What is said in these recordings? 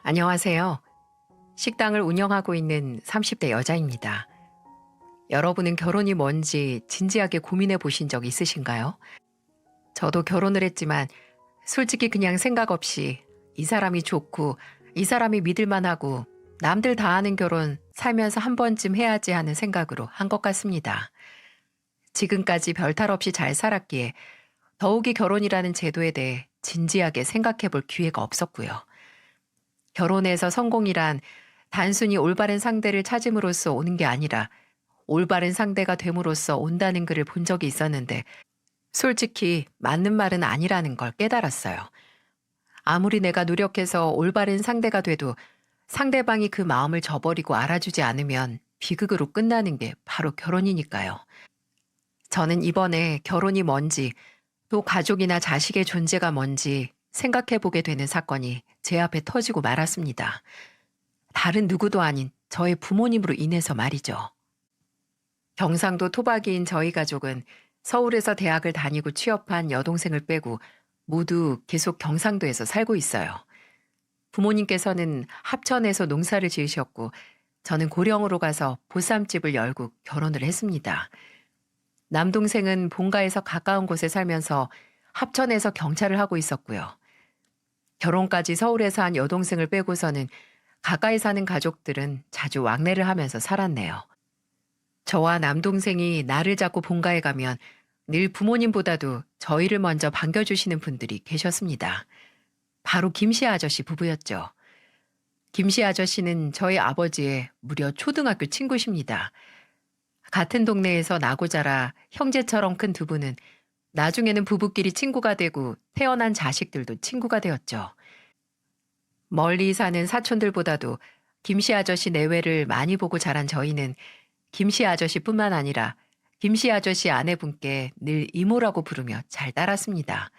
안녕하세요. 식당을 운영하고 있는 30대 여자입니다. 여러분은 결혼이 뭔지 진지하게 고민해 보신 적 있으신가요? 저도 결혼을 했지만 솔직히 그냥 생각 없이 이 사람이 좋고 이 사람이 믿을만하고 남들 다 하는 결혼 살면서 한 번쯤 해야지 하는 생각으로 한 것 같습니다. 지금까지 별탈 없이 잘 살았기에 더욱이 결혼이라는 제도에 대해 진지하게 생각해 볼 기회가 없었고요. 결혼에서 성공이란 단순히 올바른 상대를 찾음으로써 오는 게 아니라 올바른 상대가 됨으로써 온다는 글을 본 적이 있었는데 솔직히 맞는 말은 아니라는 걸 깨달았어요. 아무리 내가 노력해서 올바른 상대가 돼도 상대방이 그 마음을 저버리고 알아주지 않으면 비극으로 끝나는 게 바로 결혼이니까요. 저는 이번에 결혼이 뭔지 또 가족이나 자식의 존재가 뭔지 생각해 보게 되는 사건이 제 앞에 터지고 말았습니다. 다른 누구도 아닌 저의 부모님으로 인해서 말이죠. 경상도 토박이인 저희 가족은 서울에서 대학을 다니고 취업한 여동생을 빼고 모두 계속 경상도에서 살고 있어요. 부모님께서는 합천에서 농사를 지으셨고 저는 고령으로 가서 보쌈집을 열고 결혼을 했습니다. 남동생은 본가에서 가까운 곳에 살면서 합천에서 경찰을 하고 있었고요. 결혼까지 서울에서 한 여동생을 빼고서는 가까이 사는 가족들은 자주 왕래를 하면서 살았네요. 저와 남동생이 나를 잡고 본가에 가면 늘 부모님보다도 저희를 먼저 반겨주시는 분들이 계셨습니다. 바로 김씨 아저씨 부부였죠. 김씨 아저씨는 저희 아버지의 무려 초등학교 친구십니다. 같은 동네에서 나고 자라 형제처럼 큰 두 분은 나중에는 부부끼리 친구가 되고 태어난 자식들도 친구가 되었죠. 멀리 사는 사촌들보다도 김씨 아저씨 내외를 많이 보고 자란 저희는 김씨 아저씨뿐만 아니라 김씨 아저씨 아내분께 늘 이모라고 부르며 잘 따랐습니다.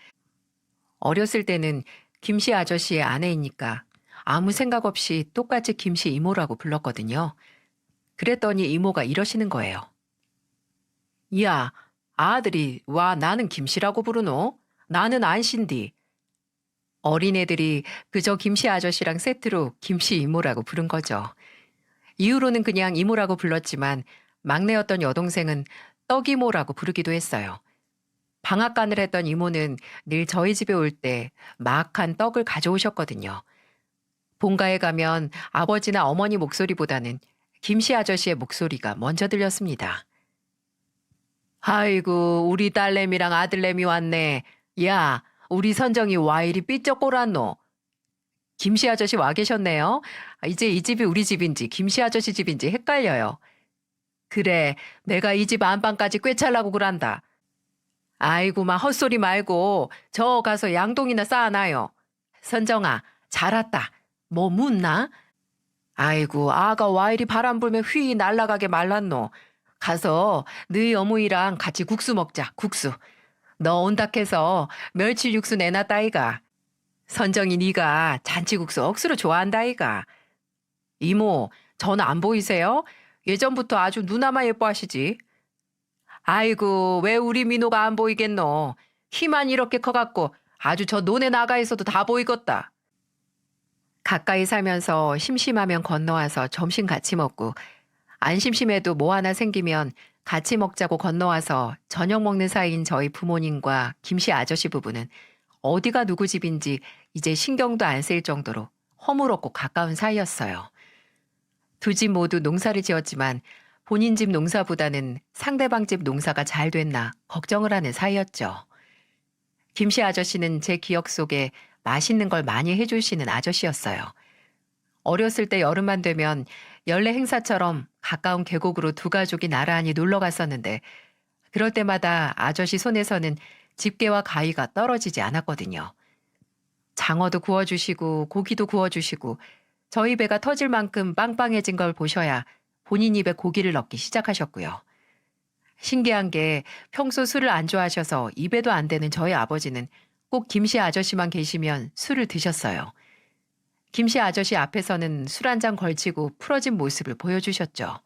어렸을 때는 김씨 아저씨의 아내이니까 아무 생각 없이 똑같이 김씨 이모라고 불렀거든요. 그랬더니 이모가 이러시는 거예요. 야, 아들이 와 나는 김씨라고 부르노? 나는 안신디. 어린애들이 그저 김씨 아저씨랑 세트로 김씨 이모라고 부른 거죠. 이후로는 그냥 이모라고 불렀지만 막내였던 여동생은 떡이모라고 부르기도 했어요. 방앗간을 했던 이모는 늘 저희 집에 올 때 마악한 떡을 가져오셨거든요. 본가에 가면 아버지나 어머니 목소리보다는 김씨 아저씨의 목소리가 먼저 들렸습니다. 아이고 우리 딸내미랑 아들내미 왔네. 야 우리 선정이 와 이리 삐쩍 꼬랐노. 김씨 아저씨 와 계셨네요. 이제 이 집이 우리 집인지 김씨 아저씨 집인지 헷갈려요. 그래 내가 이 집 안방까지 꿰찰라고 그란다. 아이고 마 헛소리 말고 저 가서 양동이나 쌓아놔요. 선정아 잘 왔다. 뭐 묻나? 아이고 아가 와 이리 바람 불면 휘 날아가게 말랐노. 가서 너희 어머니랑 같이 국수 먹자 국수. 너 온다 해서 멸치 육수 내놨다 아이가. 선정이 네가 잔치국수 억수로 좋아한다 아이가. 이모 전 안 보이세요? 예전부터 아주 누나만 예뻐하시지. 아이고 왜 우리 민호가 안 보이겠노. 키만 이렇게 커갖고 아주 저 논에 나가 있어도 다 보이겠다. 가까이 살면서 심심하면 건너와서 점심 같이 먹고 안 심심해도 뭐 하나 생기면 같이 먹자고 건너와서 저녁 먹는 사이인 저희 부모님과 김씨 아저씨 부부는 어디가 누구 집인지 이제 신경도 안 쓸 정도로 허물없고 가까운 사이였어요. 두 집 모두 농사를 지었지만 본인 집 농사보다는 상대방 집 농사가 잘 됐나 걱정을 하는 사이였죠. 김씨 아저씨는 제 기억 속에 맛있는 걸 많이 해주시는 아저씨였어요. 어렸을 때 여름만 되면 연례 행사처럼 가까운 계곡으로 두 가족이 나란히 놀러 갔었는데 그럴 때마다 아저씨 손에서는 집게와 가위가 떨어지지 않았거든요. 장어도 구워주시고 고기도 구워주시고 저희 배가 터질 만큼 빵빵해진 걸 보셔야 본인 입에 고기를 넣기 시작하셨고요. 신기한 게 평소 술을 안 좋아하셔서 입에도 안 되는 저희 아버지는 꼭 김씨 아저씨만 계시면 술을 드셨어요. 김씨 아저씨 앞에서는 술 한 잔 걸치고 풀어진 모습을 보여주셨죠.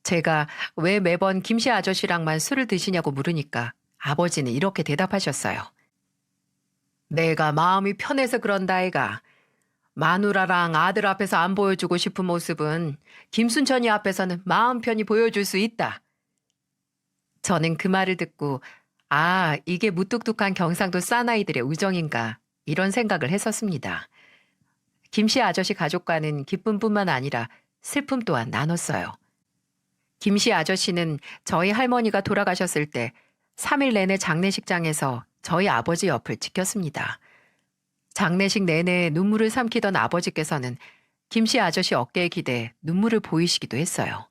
제가 왜 매번 김씨 아저씨랑만 술을 드시냐고 물으니까 아버지는 이렇게 대답하셨어요. 내가 마음이 편해서 그런다 아이가. 마누라랑 아들 앞에서 안 보여주고 싶은 모습은 김순천이 앞에서는 마음 편히 보여줄 수 있다. 저는 그 말을 듣고 아, 이게 무뚝뚝한 경상도 사나이들의 우정인가 이런 생각을 했었습니다. 김씨 아저씨 가족과는 기쁨뿐만 아니라 슬픔 또한 나눴어요. 김씨 아저씨는 저희 할머니가 돌아가셨을 때 3일 내내 장례식장에서 저희 아버지 옆을 지켰습니다. 장례식 내내 눈물을 삼키던 아버지께서는 김씨 아저씨 어깨에 기대 눈물을 보이시기도 했어요.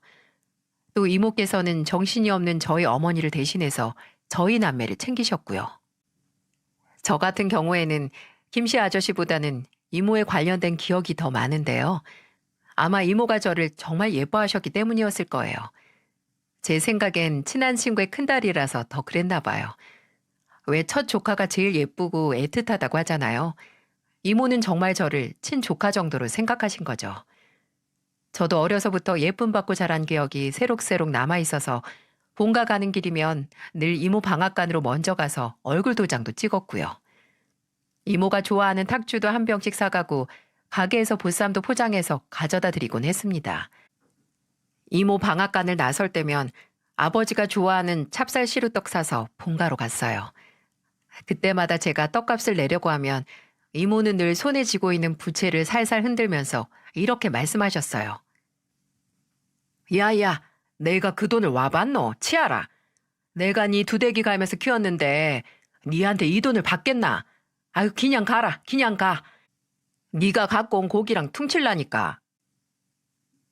또 이모께서는 정신이 없는 저희 어머니를 대신해서 저희 남매를 챙기셨고요. 저 같은 경우에는 김씨 아저씨보다는 이모에 관련된 기억이 더 많은데요. 아마 이모가 저를 정말 예뻐하셨기 때문이었을 거예요. 제 생각엔 친한 친구의 큰딸이라서 더 그랬나 봐요. 왜 첫 조카가 제일 예쁘고 애틋하다고 하잖아요. 이모는 정말 저를 친조카 정도로 생각하신 거죠. 저도 어려서부터 예쁨 받고 자란 기억이 새록새록 남아있어서 본가 가는 길이면 늘 이모 방앗간으로 먼저 가서 얼굴 도장도 찍었고요. 이모가 좋아하는 탁주도 한 병씩 사가고 가게에서 보쌈도 포장해서 가져다 드리곤 했습니다. 이모 방앗간을 나설 때면 아버지가 좋아하는 찹쌀 시루떡 사서 본가로 갔어요. 그때마다 제가 떡값을 내려고 하면 이모는 늘 손에 쥐고 있는 부채를 살살 흔들면서 이렇게 말씀하셨어요. 야야, 내가 그 돈을 와봤노? 치아라. 내가 네 두대기 갈면서 키웠는데 니한테 이 돈을 받겠나? 아유, 그냥 가라, 그냥 가. 네가 갖고 온 고기랑 퉁칠라니까.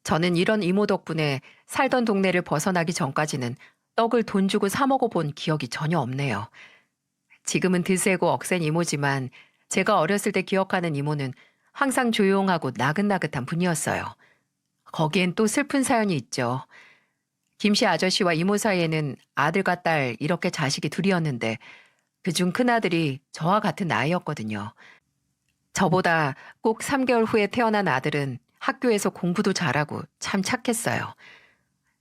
저는 이런 이모 덕분에 살던 동네를 벗어나기 전까지는 떡을 돈 주고 사 먹어본 기억이 전혀 없네요. 지금은 드세고 억센 이모지만 제가 어렸을 때 기억하는 이모는 항상 조용하고 나긋나긋한 분이었어요. 거기엔 또 슬픈 사연이 있죠. 김씨 아저씨와 이모 사이에는 아들과 딸 이렇게 자식이 둘이었는데 그중 큰아들이 저와 같은 나이였거든요. 저보다 꼭 3개월 후에 태어난 아들은 학교에서 공부도 잘하고 참 착했어요.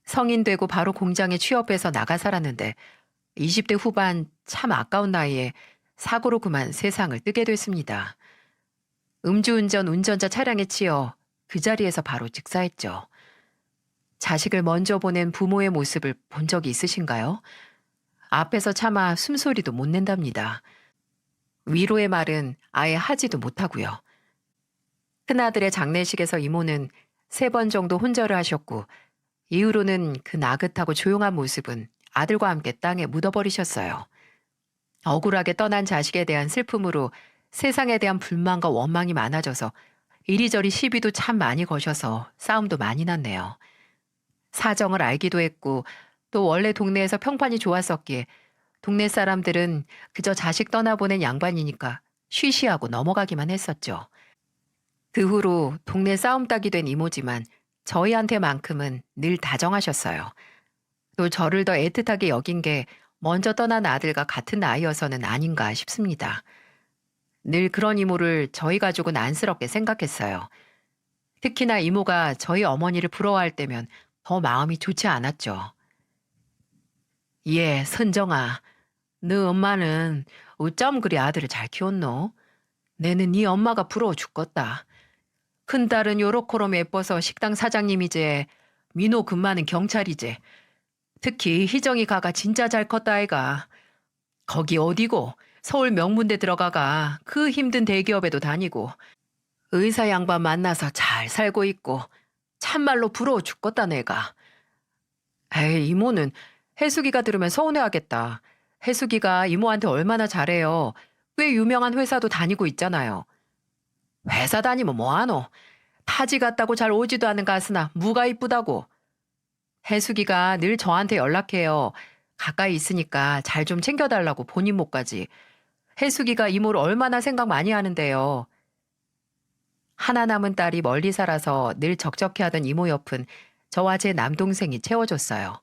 성인 되고 바로 공장에 취업해서 나가 살았는데 20대 후반 참 아까운 나이에 사고로 그만 세상을 뜨게 됐습니다. 음주운전 운전자 차량에 치여 그 자리에서 바로 즉사했죠. 자식을 먼저 보낸 부모의 모습을 본 적이 있으신가요? 앞에서 차마 숨소리도 못 낸답니다. 위로의 말은 아예 하지도 못하고요. 큰아들의 장례식에서 이모는 3번 정도 혼절을 하셨고 이후로는 그 나긋하고 조용한 모습은 아들과 함께 땅에 묻어버리셨어요. 억울하게 떠난 자식에 대한 슬픔으로 세상에 대한 불만과 원망이 많아져서 이리저리 시비도 참 많이 거셔서 싸움도 많이 났네요. 사정을 알기도 했고 또 원래 동네에서 평판이 좋았었기에 동네 사람들은 그저 자식 떠나보낸 양반이니까 쉬쉬하고 넘어가기만 했었죠. 그 후로 동네 싸움닭이 된 이모지만 저희한테만큼은 늘 다정하셨어요. 또 저를 더 애틋하게 여긴 게 먼저 떠난 아들과 같은 나이여서는 아닌가 싶습니다. 늘 그런 이모를 저희 가족은 안쓰럽게 생각했어요. 특히나 이모가 저희 어머니를 부러워할 때면 더 마음이 좋지 않았죠. 예, 선정아. 너 엄마는 어쩜 그리 아들을 잘 키웠노? 내는 네 엄마가 부러워 죽겠다. 큰딸은 요렇게럼 예뻐서 식당 사장님이제, 민호 금마는 경찰이제. 특히 희정이 가가 진짜 잘 컸다 아이가. 거기 어디고 서울 명문대 들어가가 그 힘든 대기업에도 다니고 의사 양반 만나서 잘 살고 있고 참말로 부러워 죽겠다 내가. 에이 이모는 혜숙이가 들으면 서운해하겠다. 혜숙이가 이모한테 얼마나 잘해요. 꽤 유명한 회사도 다니고 있잖아요. 회사 다니면 뭐하노? 타지 같다고 잘 오지도 않은 가스나 무가 이쁘다고. 혜숙이가 늘 저한테 연락해요. 가까이 있으니까 잘 좀 챙겨달라고 본인 몫까지. 혜숙이가 이모를 얼마나 생각 많이 하는데요. 하나 남은 딸이 멀리 살아서 늘 적적해하던 이모 옆은 저와 제 남동생이 채워줬어요.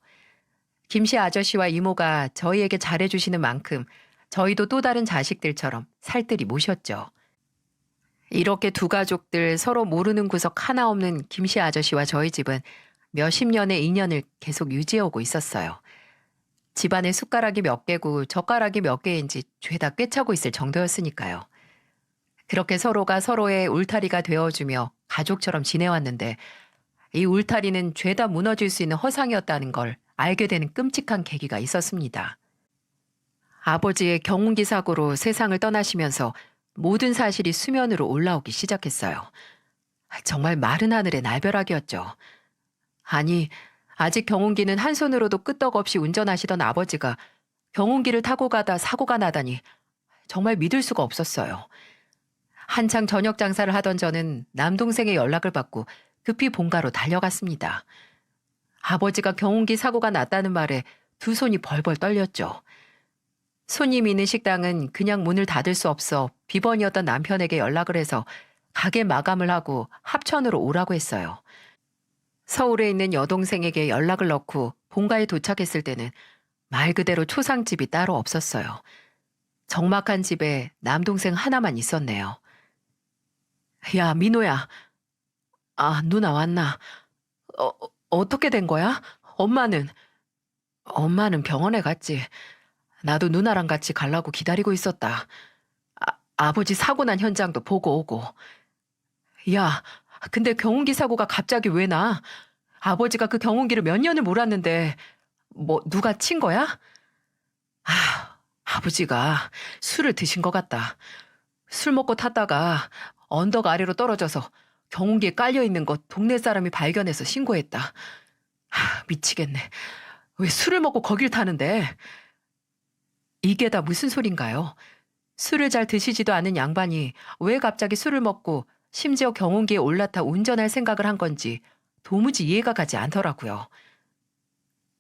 김씨 아저씨와 이모가 저희에게 잘해주시는 만큼 저희도 또 다른 자식들처럼 살뜰히 모셨죠. 이렇게 두 가족들 서로 모르는 구석 하나 없는 김씨 아저씨와 저희 집은 몇십 년의 인연을 계속 유지해오고 있었어요. 집안에 숟가락이 몇 개고 젓가락이 몇 개인지 죄다 꿰차고 있을 정도였으니까요. 그렇게 서로가 서로의 울타리가 되어주며 가족처럼 지내왔는데 이 울타리는 죄다 무너질 수 있는 허상이었다는 걸 알게 되는 끔찍한 계기가 있었습니다. 아버지의 경운기 사고로 세상을 떠나시면서 모든 사실이 수면으로 올라오기 시작했어요. 정말 마른 하늘의 날벼락이었죠. 아니, 아직 경운기는 한 손으로도 끄떡없이 운전하시던 아버지가 경운기를 타고 가다 사고가 나다니 정말 믿을 수가 없었어요. 한창 저녁 장사를 하던 저는 남동생의 연락을 받고 급히 본가로 달려갔습니다. 아버지가 경운기 사고가 났다는 말에 두 손이 벌벌 떨렸죠. 손님이 있는 식당은 그냥 문을 닫을 수 없어 비번이었던 남편에게 연락을 해서 가게 마감을 하고 합천으로 오라고 했어요. 서울에 있는 여동생에게 연락을 넣고 본가에 도착했을 때는 말 그대로 초상집이 따로 없었어요. 적막한 집에 남동생 하나만 있었네요. 야, 민호야. 아, 누나 왔나? 어떻게 된 거야? 엄마는? 엄마는 병원에 갔지. 나도 누나랑 같이 가려고 기다리고 있었다. 아버지 사고 난 현장도 보고 오고. 야, 근데 경운기 사고가 갑자기 왜 나? 아버지가 그 경운기를 몇 년을 몰았는데 뭐 누가 친 거야? 아버지가 술을 드신 것 같다. 술 먹고 탔다가 언덕 아래로 떨어져서 경운기에 깔려 있는 것 동네 사람이 발견해서 신고했다. 미치겠네. 왜 술을 먹고 거길 타는데? 이게 다 무슨 소린가요? 술을 잘 드시지도 않은 양반이 왜 갑자기 술을 먹고 심지어 경운기에 올라타 운전할 생각을 한 건지 도무지 이해가 가지 않더라고요.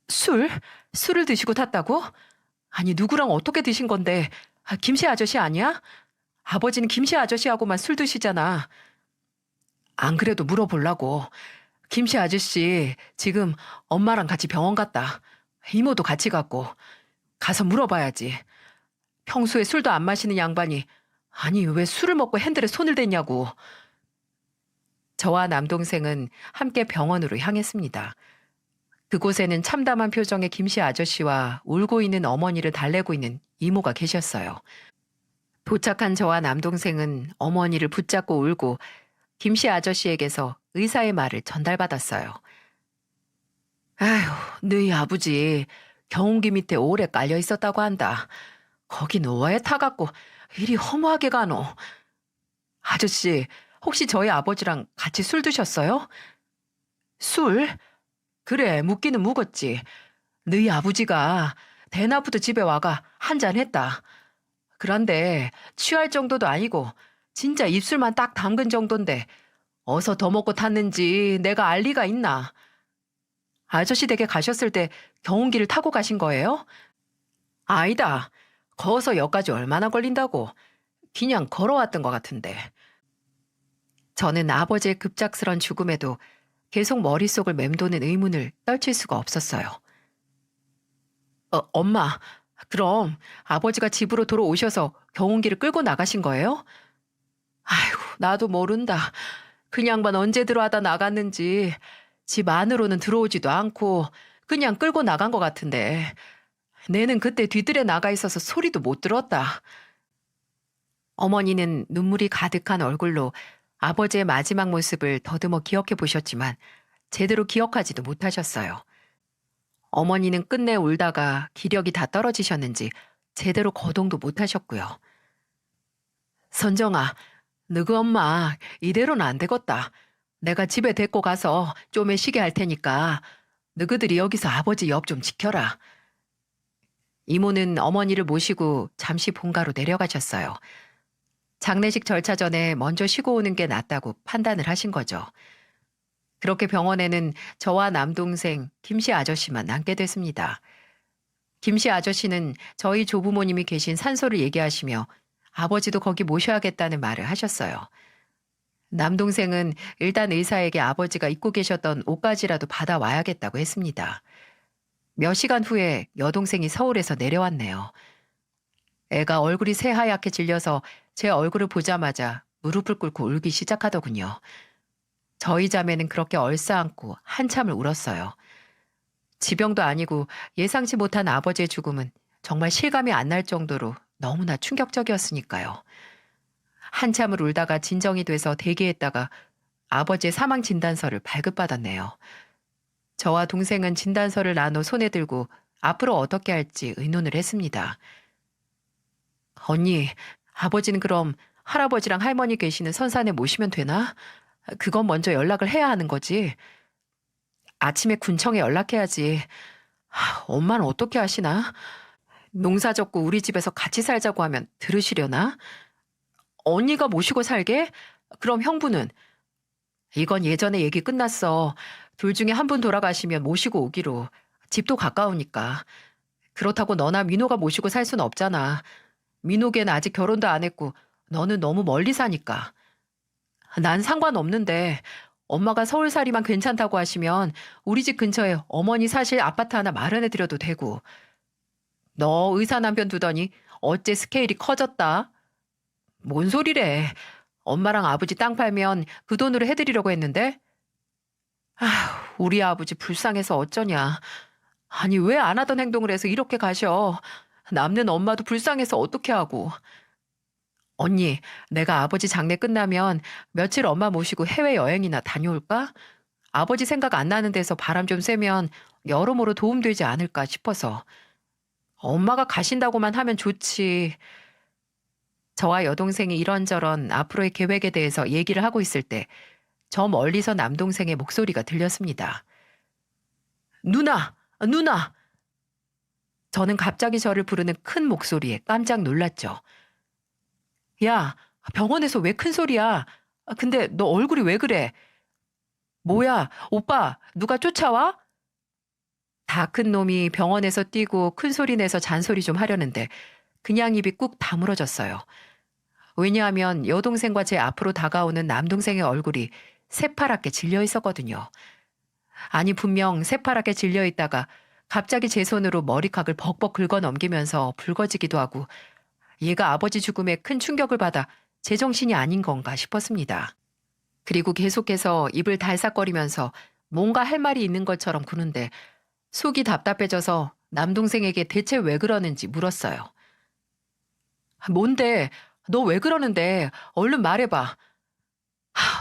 술을 드시고 탔다고? 아니, 누구랑 어떻게 드신 건데? 김씨 아저씨 아니야? 아버지는 김씨 아저씨하고만 술 드시잖아. 안 그래도 물어보려고. 김씨 아저씨 지금 엄마랑 같이 병원 갔다. 이모도 같이 갔고. 가서 물어봐야지. 평소에 술도 안 마시는 양반이 아니 왜 술을 먹고 핸들에 손을 댔냐고. 저와 남동생은 함께 병원으로 향했습니다. 그곳에는 참담한 표정의 김씨 아저씨와 울고 있는 어머니를 달래고 있는 이모가 계셨어요. 도착한 저와 남동생은 어머니를 붙잡고 울고 김씨 아저씨에게서 의사의 말을 전달받았어요. 아휴, 너희 아버지 경운기 밑에 오래 깔려 있었다고 한다. 거긴 왜 타갖고 이리 허무하게 가노? 아저씨, 혹시 저희 아버지랑 같이 술 드셨어요? 술? 그래, 묻기는 묵었지. 너희 아버지가 대낮부터 집에 와가 한잔 했다. 그런데 취할 정도도 아니고 진짜 입술만 딱 담근 정도인데 어서 더 먹고 탔는지 내가 알 리가 있나? 아저씨 댁에 가셨을 때 경운기를 타고 가신 거예요? 아니다. 거서 역까지 얼마나 걸린다고. 그냥 걸어왔던 것 같은데. 저는 아버지의 급작스런 죽음에도 계속 머릿속을 맴도는 의문을 떨칠 수가 없었어요. 엄마, 그럼 아버지가 집으로 돌아오셔서 경운기를 끌고 나가신 거예요? 아이고, 나도 모른다. 그 양반 언제 들어와다 나갔는지 집 안으로는 들어오지도 않고 그냥 끌고 나간 것 같은데 내는 그때 뒤뜰에 나가 있어서 소리도 못 들었다. 어머니는 눈물이 가득한 얼굴로 아버지의 마지막 모습을 더듬어 기억해 보셨지만 제대로 기억하지도 못하셨어요. 어머니는 끝내 울다가 기력이 다 떨어지셨는지 제대로 거동도 못하셨고요. 선정아, 너그 엄마 이대로는 안 되겠다. 내가 집에 데리고 가서 좀에 쉬게 할 테니까 너희들이 여기서 아버지 옆 좀 지켜라. 이모는 어머니를 모시고 잠시 본가로 내려가셨어요. 장례식 절차 전에 먼저 쉬고 오는 게 낫다고 판단을 하신 거죠. 그렇게 병원에는 저와 남동생 김씨 아저씨만 남게 됐습니다. 김씨 아저씨는 저희 조부모님이 계신 산소를 얘기하시며 아버지도 거기 모셔야겠다는 말을 하셨어요. 남동생은 일단 의사에게 아버지가 입고 계셨던 옷가지라도 받아와야겠다고 했습니다. 몇 시간 후에 여동생이 서울에서 내려왔네요. 애가 얼굴이 새하얗게 질려서 제 얼굴을 보자마자 무릎을 꿇고 울기 시작하더군요. 저희 자매는 그렇게 얼싸안고 한참을 울었어요. 지병도 아니고 예상치 못한 아버지의 죽음은 정말 실감이 안 날 정도로 너무나 충격적이었으니까요. 한참을 울다가 진정이 돼서 대기했다가 아버지의 사망 진단서를 발급받았네요. 저와 동생은 진단서를 나눠 손에 들고 앞으로 어떻게 할지 의논을 했습니다. 언니, 아버지는 그럼 할아버지랑 할머니 계시는 선산에 모시면 되나? 그건 먼저 연락을 해야 하는 거지. 아침에 군청에 연락해야지. 엄마는 어떻게 하시나? 농사 젓고 우리 집에서 같이 살자고 하면 들으시려나? 언니가 모시고 살게? 그럼 형부는? 이건 예전에 얘기 끝났어. 둘 중에 한 분 돌아가시면 모시고 오기로. 집도 가까우니까. 그렇다고 너나 민호가 모시고 살 순 없잖아. 민호걔는 아직 결혼도 안 했고 너는 너무 멀리 사니까. 난 상관없는데 엄마가 서울살이만 괜찮다고 하시면 우리 집 근처에 어머니 사실 아파트 하나 마련해드려도 되고. 너 의사 남편 두더니 어째 스케일이 커졌다? 뭔 소리래. 엄마랑 아버지 땅 팔면 그 돈으로 해드리려고 했는데? 우리 아버지 불쌍해서 어쩌냐. 아니 왜 안 하던 행동을 해서 이렇게 가셔. 남는 엄마도 불쌍해서 어떻게 하고. 언니, 내가 아버지 장례 끝나면 며칠 엄마 모시고 해외여행이나 다녀올까? 아버지 생각 안 나는 데서 바람 좀 쐬면 여러모로 도움되지 않을까 싶어서. 엄마가 가신다고만 하면 좋지. 저와 여동생이 이런저런 앞으로의 계획에 대해서 얘기를 하고 있을 때 저 멀리서 남동생의 목소리가 들렸습니다. 누나! 누나! 저는 갑자기 저를 부르는 큰 목소리에 깜짝 놀랐죠. 야, 병원에서 왜 큰 소리야? 근데 너 얼굴이 왜 그래? 뭐야, 오빠, 누가 쫓아와? 다 큰 놈이 병원에서 뛰고 큰 소리 내서 잔소리 좀 하려는데 그냥 입이 꾹 다물어졌어요. 왜냐하면 여동생과 제 앞으로 다가오는 남동생의 얼굴이 새파랗게 질려 있었거든요. 아니 분명 새파랗게 질려 있다가 갑자기 제 손으로 머리카락을 벅벅 긁어 넘기면서 붉어지기도 하고 얘가 아버지 죽음에 큰 충격을 받아 제정신이 아닌 건가 싶었습니다. 그리고 계속해서 입을 달싹거리면서 뭔가 할 말이 있는 것처럼 구는데 속이 답답해져서 남동생에게 대체 왜 그러는지 물었어요. 뭔데? 너 왜 그러는데? 얼른 말해봐.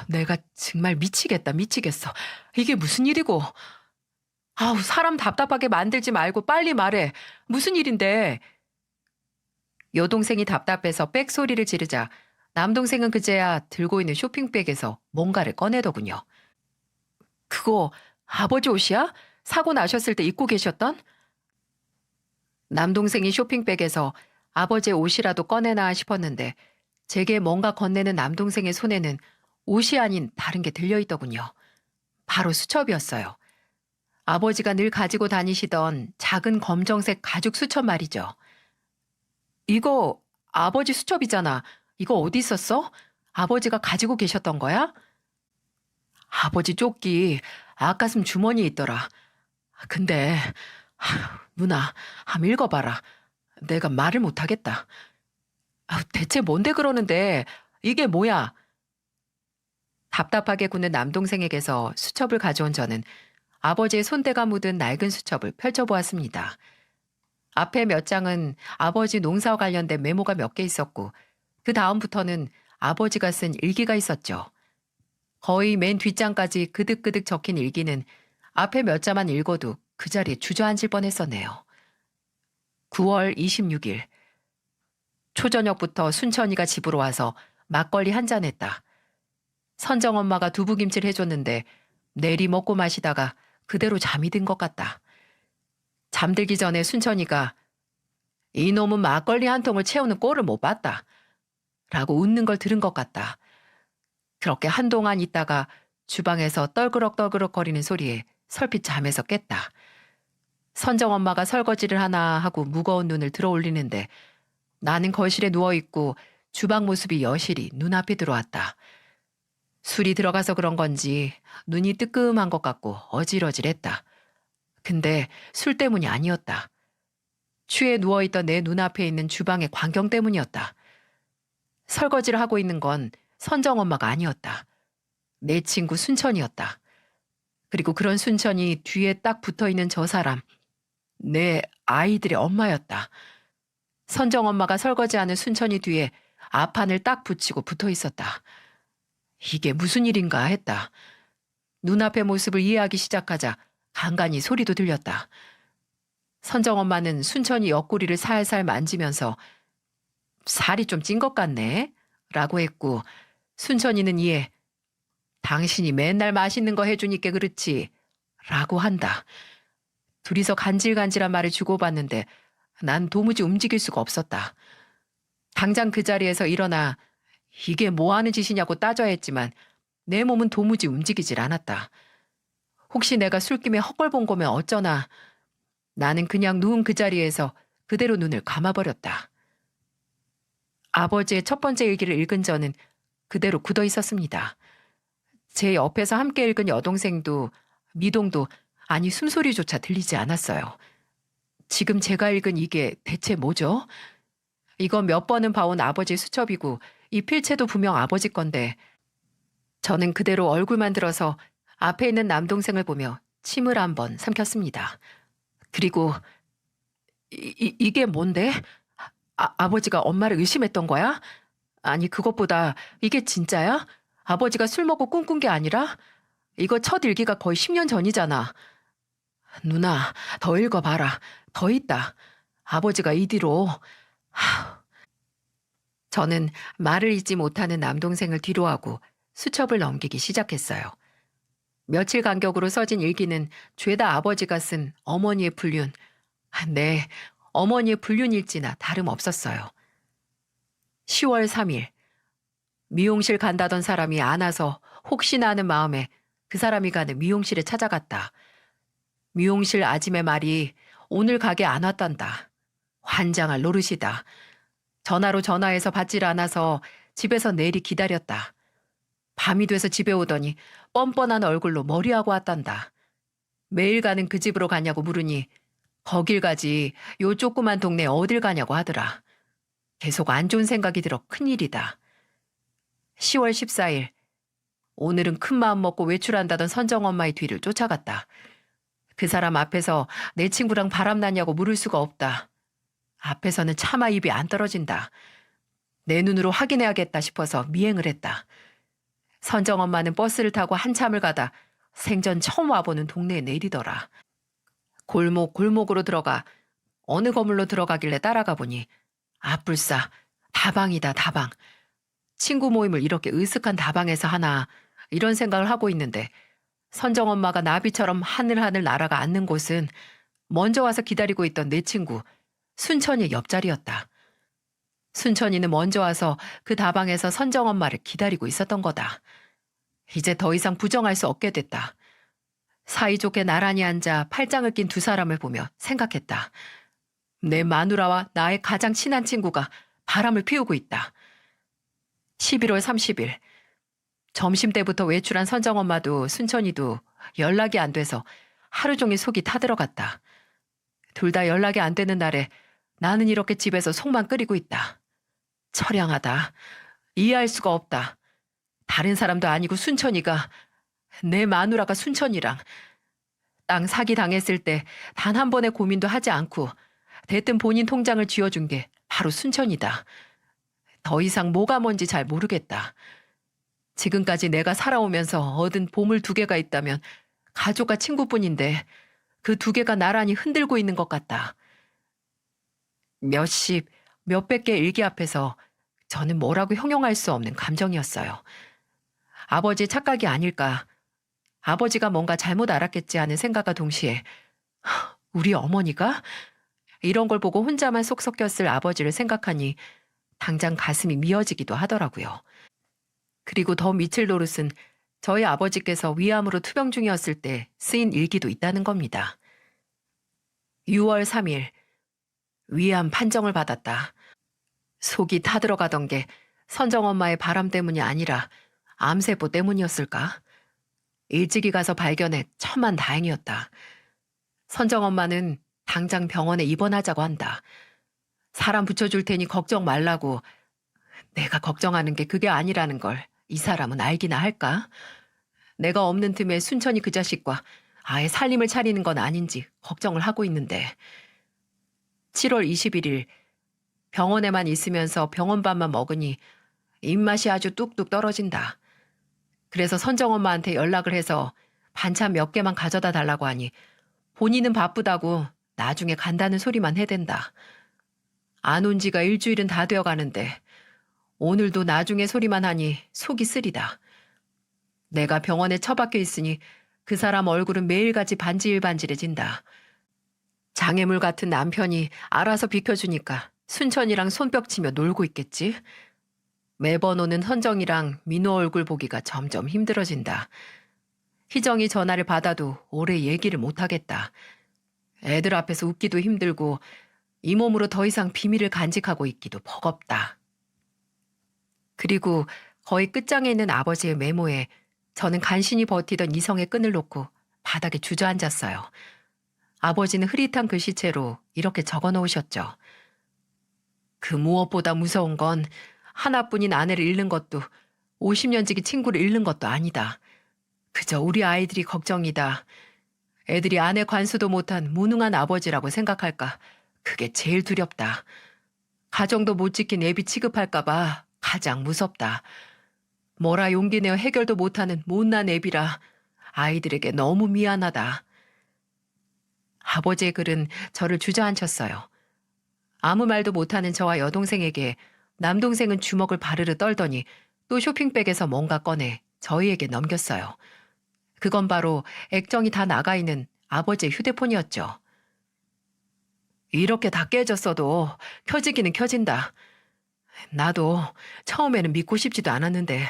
내가 정말 미치겠다, 미치겠어. 이게 무슨 일이고. 사람 답답하게 만들지 말고 빨리 말해. 무슨 일인데? 여동생이 답답해서 빽 소리를 지르자 남동생은 그제야 들고 있는 쇼핑백에서 뭔가를 꺼내더군요. 그거 아버지 옷이야? 사고 나셨을 때 입고 계셨던? 남동생이 쇼핑백에서 아버지의 옷이라도 꺼내나 싶었는데 제게 뭔가 건네는 남동생의 손에는 옷이 아닌 다른 게 들려있더군요. 바로 수첩이었어요. 아버지가 늘 가지고 다니시던 작은 검정색 가죽 수첩 말이죠. 이거 아버지 수첩이잖아. 이거 어디 있었어? 아버지가 가지고 계셨던 거야? 아버지 조끼 아가슴 주머니에 있더라. 근데 누나 한번 읽어봐라. 내가 말을 못하겠다. 대체 뭔데 그러는데 이게 뭐야? 답답하게 구는 남동생에게서 수첩을 가져온 저는 아버지의 손때가 묻은 낡은 수첩을 펼쳐보았습니다. 앞에 몇 장은 아버지 농사와 관련된 메모가 몇 개 있었고 그 다음부터는 아버지가 쓴 일기가 있었죠. 거의 맨 뒷장까지 그득그득 적힌 일기는 앞에 몇 자만 읽어도 그 자리에 주저앉을 뻔했었네요. 9월 26일. 초저녁부터 순천이가 집으로 와서 막걸리 한 잔 했다. 선정엄마가 두부김치를 해줬는데 내리 먹고 마시다가 그대로 잠이 든 것 같다. 잠들기 전에 순천이가 이놈은 막걸리 한 통을 채우는 꼴을 못 봤다. 라고 웃는 걸 들은 것 같다. 그렇게 한동안 있다가 주방에서 떨그럭떨그럭 거리는 소리에 설핏 잠에서 깼다. 선정엄마가 설거지를 하나 하고 무거운 눈을 들어 올리는데 나는 거실에 누워있고 주방 모습이 여실히 눈앞에 들어왔다. 술이 들어가서 그런 건지 눈이 뜨끔한 것 같고 어질어질했다. 근데 술 때문이 아니었다. 취해 누워있던 내 눈앞에 있는 주방의 광경 때문이었다. 설거지를 하고 있는 건 선정엄마가 아니었다. 내 친구 순천이었다. 그리고 그런 순천이 뒤에 딱 붙어있는 저 사람, 내 아이들의 엄마였다. 선정엄마가 설거지하는 순천이 뒤에 앞판을 딱 붙이고 붙어 있었다. 이게 무슨 일인가 했다. 눈앞의 모습을 이해하기 시작하자 간간히 소리도 들렸다. 선정엄마는 순천이 옆구리를 살살 만지면서 살이 좀 찐 것 같네 라고 했고, 순천이는 이에 당신이 맨날 맛있는 거 해주니까 그렇지 라고 한다. 둘이서 간질간질한 말을 주고받는데 난 도무지 움직일 수가 없었다. 당장 그 자리에서 일어나 이게 뭐 하는 짓이냐고 따져야 했지만 내 몸은 도무지 움직이질 않았다. 혹시 내가 술김에 헛걸 본 거면 어쩌나. 나는 그냥 누운 그 자리에서 그대로 눈을 감아버렸다. 아버지의 첫 번째 일기를 읽은 저는 그대로 굳어 있었습니다. 제 옆에서 함께 읽은 여동생도 미동도 아니 숨소리조차 들리지 않았어요. 지금 제가 읽은 이게 대체 뭐죠? 이건 몇 번은 봐온 아버지의 수첩이고 이 필체도 분명 아버지 건데 저는 그대로 얼굴만 들어서 앞에 있는 남동생을 보며 침을 한번 삼켰습니다. 그리고 이게 뭔데? 아버지가 엄마를 의심했던 거야? 아니 그것보다 이게 진짜야? 아버지가 술 먹고 꿈꾼 게 아니라? 이거 첫 일기가 거의 10년 전이잖아. 누나, 더 읽어봐라. 더 있다. 아버지가 이 뒤로. 저는 말을 잇지 못하는 남동생을 뒤로하고 수첩을 넘기기 시작했어요. 며칠 간격으로 써진 일기는 죄다 아버지가 쓴 어머니의 불륜. 네, 어머니의 불륜일지나 다름없었어요. 10월 3일. 미용실 간다던 사람이 안 와서 혹시나 하는 마음에 그 사람이 가는 미용실에 찾아갔다. 미용실 아줌의 말이 오늘 가게 안 왔단다. 환장할 노릇이다. 전화로 전화해서 받질 않아서 집에서 내리 기다렸다. 밤이 돼서 집에 오더니 뻔뻔한 얼굴로 머리하고 왔단다. 매일 가는 그 집으로 가냐고 물으니 거길 가지 요 조그만 동네 어딜 가냐고 하더라. 계속 안 좋은 생각이 들어 큰일이다. 10월 14일. 오늘은 큰 마음 먹고 외출한다던 선정엄마의 뒤를 쫓아갔다. 그 사람 앞에서 내 친구랑 바람났냐고 물을 수가 없다. 앞에서는 차마 입이 안 떨어진다. 내 눈으로 확인해야겠다 싶어서 미행을 했다. 선정엄마는 버스를 타고 한참을 가다 생전 처음 와보는 동네에 내리더라. 골목으로 들어가 어느 건물로 들어가길래 따라가 보니 아뿔싸 다방이다 다방. 친구 모임을 이렇게 으슥한 다방에서 하나 이런 생각을 하고 있는데 선정엄마가 나비처럼 하늘하늘 날아가 앉는 곳은 먼저 와서 기다리고 있던 내 친구 순천이의 옆자리였다. 순천이는 먼저 와서 그 다방에서 선정엄마를 기다리고 있었던 거다. 이제 더 이상 부정할 수 없게 됐다. 사이좋게 나란히 앉아 팔짱을 낀 두 사람을 보며 생각했다. 내 마누라와 나의 가장 친한 친구가 바람을 피우고 있다. 11월 30일. 점심때부터 외출한 선정엄마도 순천이도 연락이 안 돼서 하루 종일 속이 타들어갔다. 둘 다 연락이 안 되는 날에 나는 이렇게 집에서 속만 끓이고 있다. 처량하다. 이해할 수가 없다. 다른 사람도 아니고 순천이가, 내 마누라가 순천이랑 땅 사기 당했을 때 단 한 번의 고민도 하지 않고 대뜸 본인 통장을 쥐어준 게 바로 순천이다. 더 이상 뭐가 뭔지 잘 모르겠다. 지금까지 내가 살아오면서 얻은 보물 2개가 있다면 가족과 친구뿐인데 그 2개가 나란히 흔들고 있는 것 같다. 몇십, 몇백 개 일기 앞에서 저는 뭐라고 형용할 수 없는 감정이었어요. 아버지의 착각이 아닐까. 아버지가 뭔가 잘못 알았겠지 하는 생각과 동시에 우리 어머니가? 이런 걸 보고 혼자만 속 썩였을 아버지를 생각하니 당장 가슴이 미어지기도 하더라고요. 그리고 더 미칠 노릇은 저희 아버지께서 위암으로 투병 중이었을 때 쓰인 일기도 있다는 겁니다. 6월 3일. 위암 판정을 받았다. 속이 타들어가던 게 선정엄마의 바람 때문이 아니라 암세포 때문이었을까? 일찍이 가서 발견해 천만 다행이었다. 선정엄마는 당장 병원에 입원하자고 한다. 사람 붙여줄 테니 걱정 말라고. 내가 걱정하는 게 그게 아니라는 걸 이 사람은 알기나 할까? 내가 없는 틈에 순천이 그 자식과 아예 살림을 차리는 건 아닌지 걱정을 하고 있는데. 7월 21일. 병원에만 있으면서 병원밥만 먹으니 입맛이 아주 뚝뚝 떨어진다. 그래서 선정엄마한테 연락을 해서 반찬 몇 개만 가져다 달라고 하니 본인은 바쁘다고 나중에 간다는 소리만 해댄다. 안 온 지가 일주일은 다 되어 가는데 오늘도 나중에 소리만 하니 속이 쓰리다. 내가 병원에 처박혀 있으니 그 사람 얼굴은 매일같이 반질반질해진다. 장애물 같은 남편이 알아서 비켜주니까 순천이랑 손뼉치며 놀고 있겠지. 매번 오는 헌정이랑 민호 얼굴 보기가 점점 힘들어진다. 희정이 전화를 받아도 오래 얘기를 못하겠다. 애들 앞에서 웃기도 힘들고 이 몸으로 더 이상 비밀을 간직하고 있기도 버겁다. 그리고 거의 끝장에 있는 아버지의 메모에 저는 간신히 버티던 이성의 끈을 놓고 바닥에 주저앉았어요. 아버지는 흐릿한 글씨체로 이렇게 적어 놓으셨죠. 그 무엇보다 무서운 건 하나뿐인 아내를 잃는 것도 50년지기 친구를 잃는 것도 아니다. 그저 우리 아이들이 걱정이다. 애들이 아내 관수도 못한 무능한 아버지라고 생각할까. 그게 제일 두렵다. 가정도 못 지킨 애비 취급할까 봐 가장 무섭다. 뭐라 용기 내어 해결도 못하는 못난 애비라 아이들에게 너무 미안하다. 아버지의 글은 저를 주저앉혔어요. 아무 말도 못하는 저와 여동생에게 남동생은 주먹을 바르르 떨더니 또 쇼핑백에서 뭔가 꺼내 저희에게 넘겼어요. 그건 바로 액정이 다 나가 있는 아버지의 휴대폰이었죠. 이렇게 다 깨졌어도 켜지기는 켜진다. 나도 처음에는 믿고 싶지도 않았는데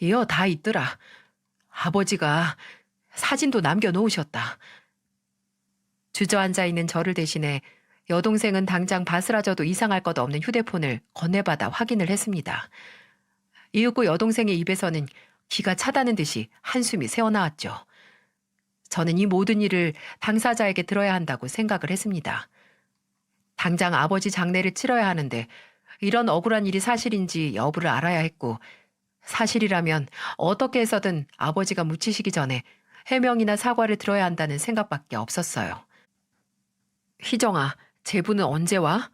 이어 다 있더라. 아버지가 사진도 남겨놓으셨다. 주저앉아 있는 저를 대신해 여동생은 당장 바스라져도 이상할 것 없는 휴대폰을 건네받아 확인을 했습니다. 이윽고 여동생의 입에서는 기가 차다는 듯이 한숨이 새어나왔죠. 저는 이 모든 일을 당사자에게 들어야 한다고 생각을 했습니다. 당장 아버지 장례를 치러야 하는데 이런 억울한 일이 사실인지 여부를 알아야 했고 사실이라면 어떻게 해서든 아버지가 묻히시기 전에 해명이나 사과를 들어야 한다는 생각밖에 없었어요. 희정아, 제부는 언제 와?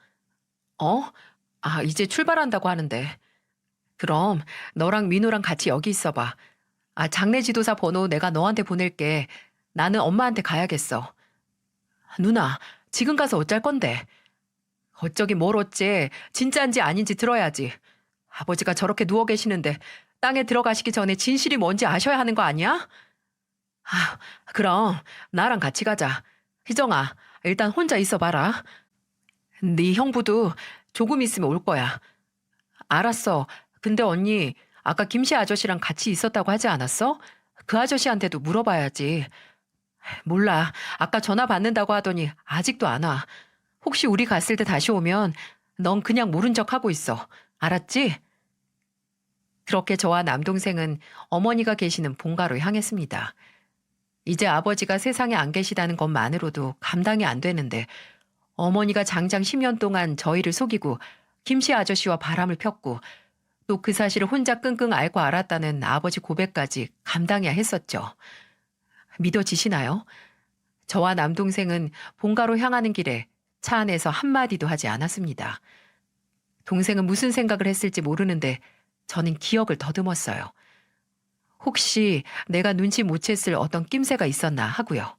이제 출발한다고 하는데. 그럼 너랑 민호랑 같이 여기 있어봐. 장례 지도사 번호 내가 너한테 보낼게. 나는 엄마한테 가야겠어. 누나, 지금 가서 어쩔 건데? 어쩌긴 뭘 어째. 진짜인지 아닌지 들어야지. 아버지가 저렇게 누워 계시는데 땅에 들어가시기 전에 진실이 뭔지 아셔야 하는 거 아니야? 그럼 나랑 같이 가자. 희정아, 일단 혼자 있어봐라. 네 형부도 조금 있으면 올 거야. 알았어. 근데 언니, 아까 김씨 아저씨랑 같이 있었다고 하지 않았어? 그 아저씨한테도 물어봐야지. 몰라. 아까 전화 받는다고 하더니 아직도 안 와. 혹시 우리 갔을 때 다시 오면 넌 그냥 모른 척 하고 있어. 알았지? 그렇게 저와 남동생은 어머니가 계시는 본가로 향했습니다. 이제 아버지가 세상에 안 계시다는 것만으로도 감당이 안 되는데 어머니가 장장 10년 동안 저희를 속이고 김씨 아저씨와 바람을 폈고 또 그 사실을 혼자 끙끙 앓고 알았다는 아버지 고백까지 감당해야 했었죠. 믿어지시나요? 저와 남동생은 본가로 향하는 길에 차 안에서 한마디도 하지 않았습니다. 동생은 무슨 생각을 했을지 모르는데 저는 기억을 더듬었어요. 혹시 내가 눈치 못 챘을 어떤 낌새가 있었나 하고요.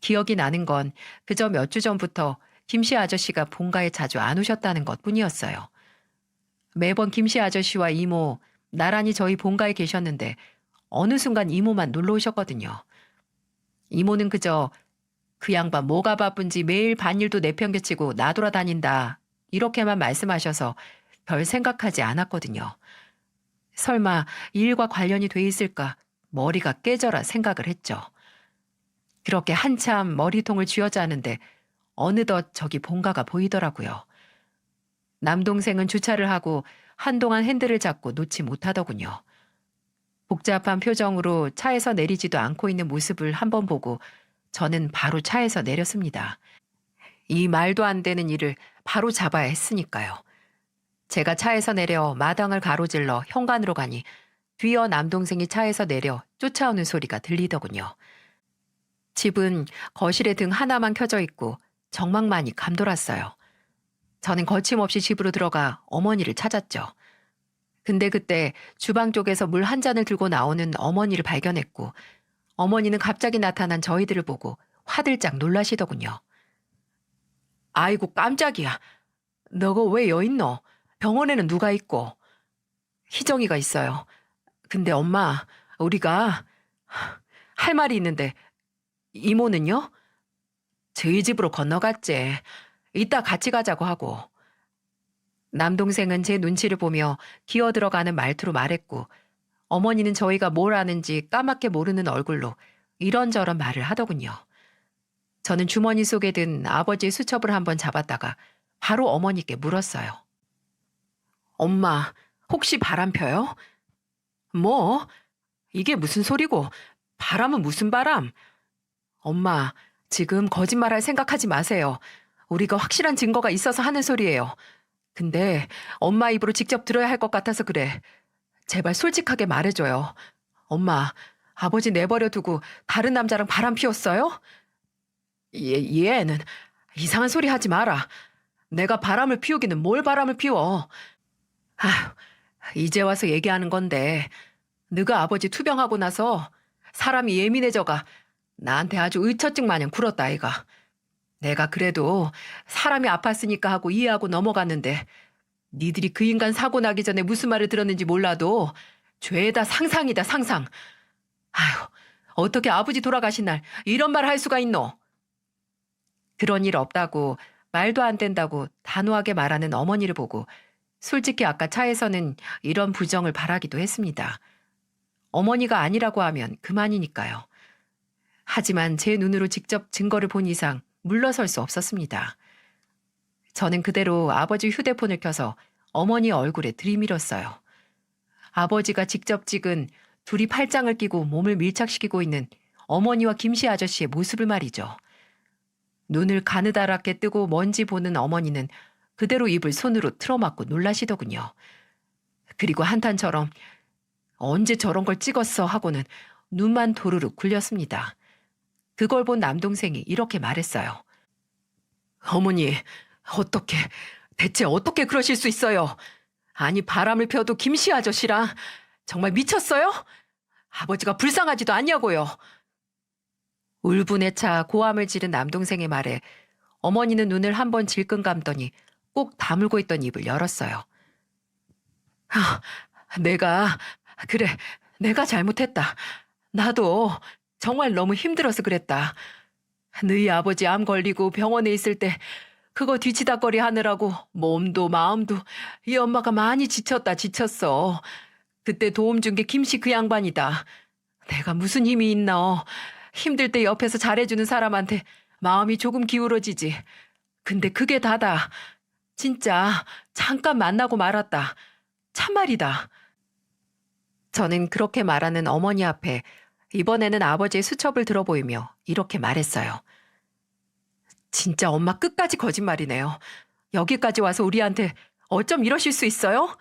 기억이 나는 건 그저 몇 주 전부터 김씨 아저씨가 본가에 자주 안 오셨다는 것뿐이었어요. 매번 김씨 아저씨와 이모, 나란히 저희 본가에 계셨는데 어느 순간 이모만 놀러 오셨거든요. 이모는 그저 그 양반 뭐가 바쁜지 매일 밭일도 내팽개치고 나돌아다닌다 이렇게만 말씀하셔서 별 생각하지 않았거든요. 설마 이 일과 관련이 돼 있을까 머리가 깨져라 생각을 했죠. 그렇게 한참 머리통을 쥐어짜는데 어느덧 저기 본가가 보이더라고요. 남동생은 주차를 하고 한동안 핸들을 잡고 놓지 못하더군요. 복잡한 표정으로 차에서 내리지도 않고 있는 모습을 한번 보고 저는 바로 차에서 내렸습니다. 이 말도 안 되는 일을 바로 잡아야 했으니까요. 제가 차에서 내려 마당을 가로질러 현관으로 가니 뒤어 남동생이 차에서 내려 쫓아오는 소리가 들리더군요. 집은 거실에 등 하나만 켜져 있고 정막만이 감돌았어요. 저는 거침없이 집으로 들어가 어머니를 찾았죠. 근데 그때 주방 쪽에서 물 한 잔을 들고 나오는 어머니를 발견했고 어머니는 갑자기 나타난 저희들을 보고 화들짝 놀라시더군요. 아이고 깜짝이야. 너가 왜 여 있노? 병원에는 누가 있고? 희정이가 있어요. 근데 엄마, 우리가 할 말이 있는데 이모는요? 저희 집으로 건너갔지. 이따 같이 가자고 하고. 남동생은 제 눈치를 보며 기어 들어가는 말투로 말했고 어머니는 저희가 뭘 아는지 까맣게 모르는 얼굴로 이런저런 말을 하더군요. 저는 주머니 속에 든 아버지의 수첩을 한번 잡았다가 바로 어머니께 물었어요. 엄마, 혹시 바람 펴요? 뭐? 이게 무슨 소리고? 바람은 무슨 바람? 엄마, 지금 거짓말할 생각하지 마세요. 우리가 확실한 증거가 있어서 하는 소리예요. 근데 엄마 입으로 직접 들어야 할 것 같아서 그래. 제발 솔직하게 말해줘요. 엄마, 아버지 내버려 두고 다른 남자랑 바람 피웠어요? 얘는 이상한 소리 하지 마라. 내가 바람을 피우기는 뭘 바람을 피워. 아휴, 이제 와서 얘기하는 건데 네가 아버지 투병하고 나서 사람이 예민해져가 나한테 아주 의처증 마냥 굴었다 아이가. 내가 그래도 사람이 아팠으니까 하고 이해하고 넘어갔는데 니들이 그 인간 사고 나기 전에 무슨 말을 들었는지 몰라도 죄다 상상이다 상상. 아휴, 어떻게 아버지 돌아가신 날 이런 말 할 수가 있노? 그런 일 없다고 말도 안 된다고 단호하게 말하는 어머니를 보고 솔직히 아까 차에서는 이런 부정을 바라기도 했습니다. 어머니가 아니라고 하면 그만이니까요. 하지만 제 눈으로 직접 증거를 본 이상 물러설 수 없었습니다. 저는 그대로 아버지 휴대폰을 켜서 어머니 얼굴에 들이밀었어요. 아버지가 직접 찍은 둘이 팔짱을 끼고 몸을 밀착시키고 있는 어머니와 김씨 아저씨의 모습을 말이죠. 눈을 가느다랗게 뜨고 먼지 보는 어머니는 그대로 입을 손으로 틀어막고 놀라시더군요. 그리고 한탄처럼 언제 저런 걸 찍었어 하고는 눈만 도르륵 굴렸습니다. 그걸 본 남동생이 이렇게 말했어요. 어머니, 대체 어떻게 그러실 수 있어요? 아니 바람을 펴도 김씨 아저씨랑 정말 미쳤어요? 아버지가 불쌍하지도 않냐고요. 울분에 차 고함을 지른 남동생의 말에 어머니는 눈을 한번 질끈 감더니 꼭 다물고 있던 입을 열었어요. 내가 잘못했다. 나도 정말 너무 힘들어서 그랬다. 너희 아버지 암 걸리고 병원에 있을 때 그거 뒤치다거리 하느라고 몸도 마음도 이 엄마가 많이 지쳤어. 그때 도움 준 게 김씨 그 양반이다. 내가 무슨 힘이 있나. 힘들 때 옆에서 잘해주는 사람한테 마음이 조금 기울어지지. 근데 그게 다다. 진짜 잠깐 만나고 말았다. 참말이다. 저는 그렇게 말하는 어머니 앞에 이번에는 아버지의 수첩을 들어보이며 이렇게 말했어요. 진짜 엄마 끝까지 거짓말이네요. 여기까지 와서 우리한테 어쩜 이러실 수 있어요?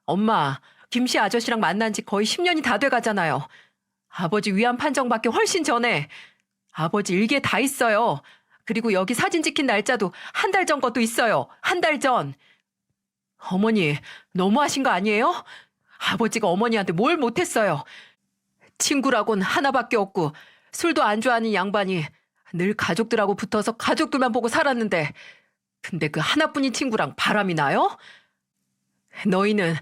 엄마, 김씨 아저씨랑 만난 지 거의 10년이 다 돼가잖아요. 아버지 위안 판정받기 훨씬 전에 아버지 일기에 다 있어요. 그리고 여기 사진 찍힌 날짜도 한 달 전 것도 있어요. 한 달 전. 어머니, 너무하신 거 아니에요? 아버지가 어머니한테 뭘 못했어요. 친구라곤 하나밖에 없고 술도 안 좋아하는 양반이 늘 가족들하고 붙어서 가족들만 보고 살았는데 근데 그 하나뿐인 친구랑 바람이 나요? 너희는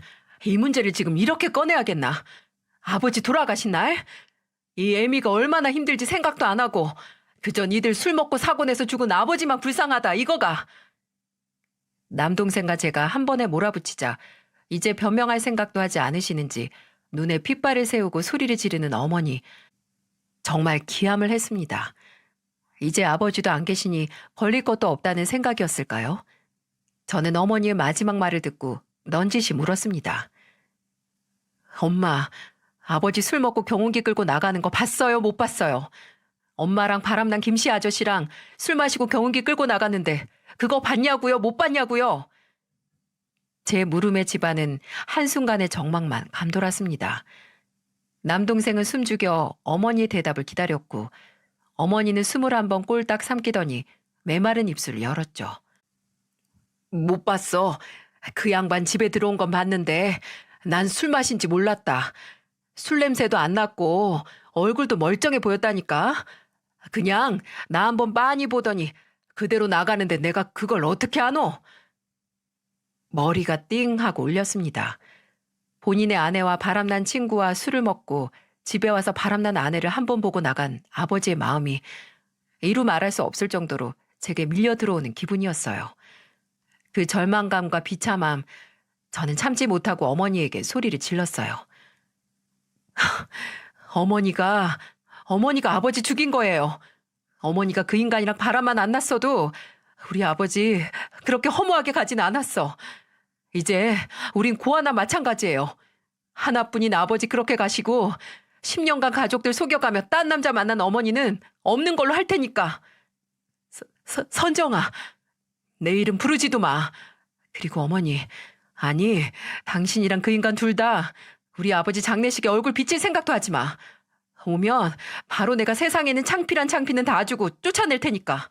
이 문제를 지금 이렇게 꺼내야겠나? 아버지 돌아가신 날? 이 애미가 얼마나 힘들지 생각도 안 하고 그저 니들 술 먹고 사고 내서 죽은 아버지만 불쌍하다 이거가. 남동생과 제가 한 번에 몰아붙이자 이제 변명할 생각도 하지 않으시는지 눈에 핏발을 세우고 소리를 지르는 어머니. 정말 기함을 했습니다. 이제 아버지도 안 계시니 걸릴 것도 없다는 생각이었을까요? 저는 어머니의 마지막 말을 듣고 넌지시 물었습니다. 엄마, 아버지 술 먹고 경운기 끌고 나가는 거 봤어요? 못 봤어요? 엄마랑 바람난 김씨 아저씨랑 술 마시고 경운기 끌고 나갔는데 그거 봤냐고요? 못 봤냐고요? 제 물음의 집안은 한순간의 정막만 감돌았습니다. 남동생은 숨죽여 어머니의 대답을 기다렸고 어머니는 숨을 한번 꼴딱 삼키더니 메마른 입술을 열었죠. 못 봤어. 그 양반 집에 들어온 건 봤는데 난 술 마신지 몰랐다. 술 냄새도 안 났고 얼굴도 멀쩡해 보였다니까. 그냥 나 한번 빤히 보더니 그대로 나가는데 내가 그걸 어떻게 아노? 머리가 띵 하고 울렸습니다. 본인의 아내와 바람난 친구와 술을 먹고 집에 와서 바람난 아내를 한 번 보고 나간 아버지의 마음이 이루 말할 수 없을 정도로 제게 밀려 들어오는 기분이었어요. 그 절망감과 비참함, 저는 참지 못하고 어머니에게 소리를 질렀어요. 어머니가 아버지 죽인 거예요. 어머니가 그 인간이랑 바람만 안 났어도 우리 아버지 그렇게 허무하게 가진 않았어. 이제 우린 고아나 마찬가지예요. 하나뿐인 아버지 그렇게 가시고 10년간 가족들 속여가며 딴 남자 만난 어머니는 없는 걸로 할 테니까. 선정아, 내 이름 부르지도 마. 그리고 어머니, 아니, 당신이랑 그 인간 둘 다 우리 아버지 장례식에 얼굴 비칠 생각도 하지 마. 오면 바로 내가 세상에 있는 창피란 창피는 다 주고 쫓아낼 테니까.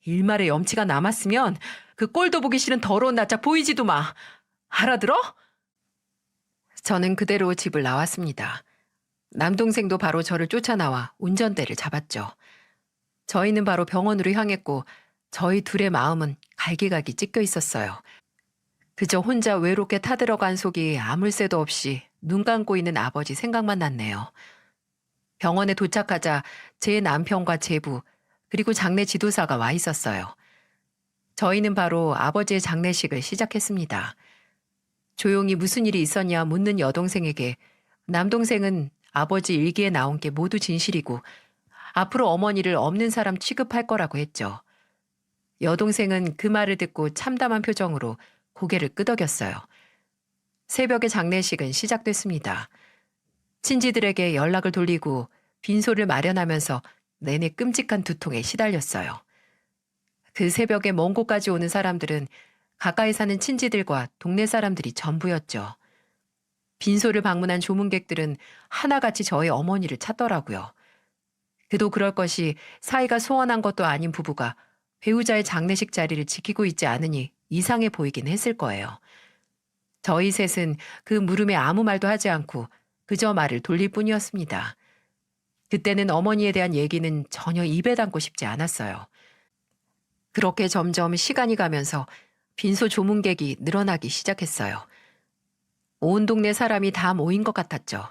일말의 염치가 남았으면 그 꼴도 보기 싫은 더러운 낯짝 보이지도 마. 알아들어? 저는 그대로 집을 나왔습니다. 남동생도 바로 저를 쫓아나와 운전대를 잡았죠. 저희는 바로 병원으로 향했고 저희 둘의 마음은 갈기갈기 찢겨 있었어요. 그저 혼자 외롭게 타들어간 속이 아물 새도 없이 눈 감고 있는 아버지 생각만 났네요. 병원에 도착하자 제 남편과 제부 그리고 장례 지도사가 와 있었어요. 저희는 바로 아버지의 장례식을 시작했습니다. 조용히 무슨 일이 있었냐 묻는 여동생에게 남동생은 아버지 일기에 나온 게 모두 진실이고 앞으로 어머니를 없는 사람 취급할 거라고 했죠. 여동생은 그 말을 듣고 참담한 표정으로 고개를 끄덕였어요. 새벽에 장례식은 시작됐습니다. 친지들에게 연락을 돌리고 빈소를 마련하면서 내내 끔찍한 두통에 시달렸어요. 그 새벽에 먼 곳까지 오는 사람들은 가까이 사는 친지들과 동네 사람들이 전부였죠. 빈소를 방문한 조문객들은 하나같이 저의 어머니를 찾더라고요. 그도 그럴 것이 사이가 소원한 것도 아닌 부부가 배우자의 장례식 자리를 지키고 있지 않으니 이상해 보이긴 했을 거예요. 저희 셋은 그 물음에 아무 말도 하지 않고 그저 말을 돌릴 뿐이었습니다. 그때는 어머니에 대한 얘기는 전혀 입에 담고 싶지 않았어요. 그렇게 점점 시간이 가면서 빈소 조문객이 늘어나기 시작했어요. 온 동네 사람이 다 모인 것 같았죠.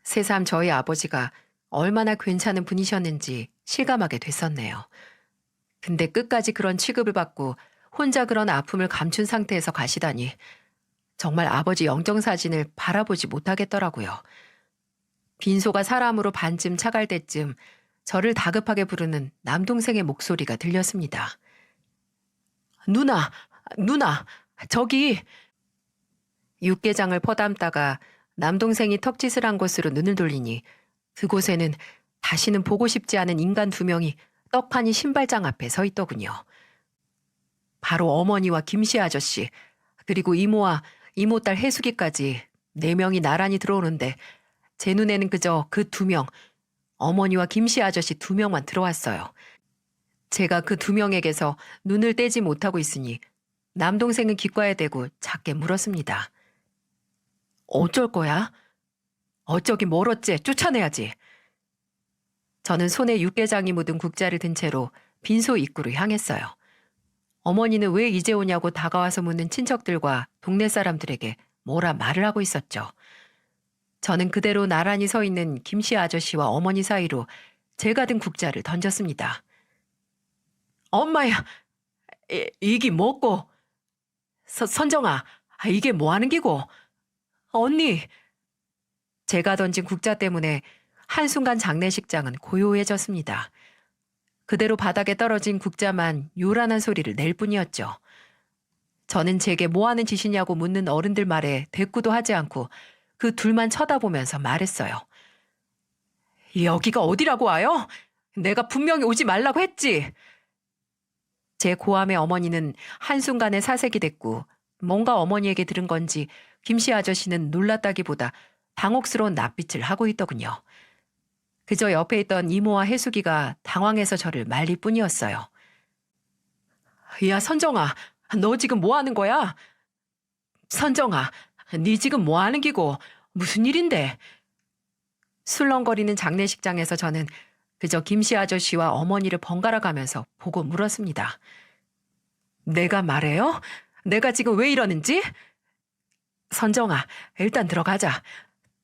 새삼 저희 아버지가 얼마나 괜찮은 분이셨는지 실감하게 됐었네요. 근데 끝까지 그런 취급을 받고 혼자 그런 아픔을 감춘 상태에서 가시다니 정말 아버지 영정사진을 바라보지 못하겠더라고요. 빈소가 사람으로 반쯤 차갈 때쯤 저를 다급하게 부르는 남동생의 목소리가 들렸습니다. 누나, 저기. 육개장을 퍼담다가 남동생이 턱짓을 한 곳으로 눈을 돌리니 그곳에는 다시는 보고 싶지 않은 인간 2명이 떡하니 신발장 앞에 서 있더군요. 바로 어머니와 김씨 아저씨, 그리고 이모와 이모딸 혜숙이까지 4명이 나란히 들어오는데 제 눈에는 그저 그 2명, 어머니와 김씨 아저씨 2명만 들어왔어요. 제가 그 2명에게서 눈을 떼지 못하고 있으니 남동생은 귓가에 대고 작게 물었습니다. 어쩔 거야? 어쩌긴 뭘 어째, 쫓아내야지. 저는 손에 육개장이 묻은 국자를 든 채로 빈소 입구로 향했어요. 어머니는 왜 이제 오냐고 다가와서 묻는 친척들과 동네 사람들에게 뭐라 말을 하고 있었죠. 저는 그대로 나란히 서 있는 김씨 아저씨와 어머니 사이로 제가 든 국자를 던졌습니다. 엄마야, 이게 뭐고? 선정아, 이게 뭐 하는 기고? 언니. 제가 던진 국자 때문에 한순간 장례식장은 고요해졌습니다. 그대로 바닥에 떨어진 국자만 요란한 소리를 낼 뿐이었죠. 저는 제게 뭐 하는 짓이냐고 묻는 어른들 말에 대꾸도 하지 않고 그 둘만 쳐다보면서 말했어요. 여기가 어디라고 와요? 내가 분명히 오지 말라고 했지. 제 고함에 어머니는 한순간에 사색이 됐고 뭔가 어머니에게 들은 건지 김씨 아저씨는 놀랐다기보다 당혹스러운 낯빛을 하고 있더군요. 그저 옆에 있던 이모와 혜숙이가 당황해서 저를 말릴 뿐이었어요. 야, 선정아, 너 지금 뭐 하는 거야? 선정아, 네 지금 뭐 하는 기고? 무슨 일인데? 술렁거리는 장례식장에서 저는 그저 김씨 아저씨와 어머니를 번갈아 가면서 보고 물었습니다. 내가 말해요? 내가 지금 왜 이러는지? 선정아, 일단 들어가자.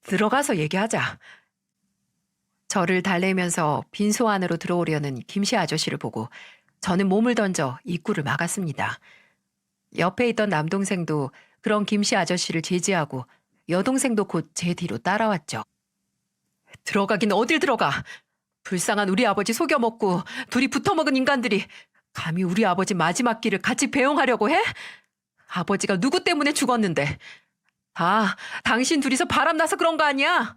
들어가서 얘기하자. 저를 달래면서 빈소 안으로 들어오려는 김씨 아저씨를 보고 저는 몸을 던져 입구를 막았습니다. 옆에 있던 남동생도 그런 김씨 아저씨를 제지하고 여동생도 곧 제 뒤로 따라왔죠. 들어가긴 어딜 들어가. 불쌍한 우리 아버지 속여먹고 둘이 붙어먹은 인간들이 감히 우리 아버지 마지막 길을 같이 배웅하려고 해? 아버지가 누구 때문에 죽었는데. 다 당신 둘이서 바람나서 그런 거 아니야?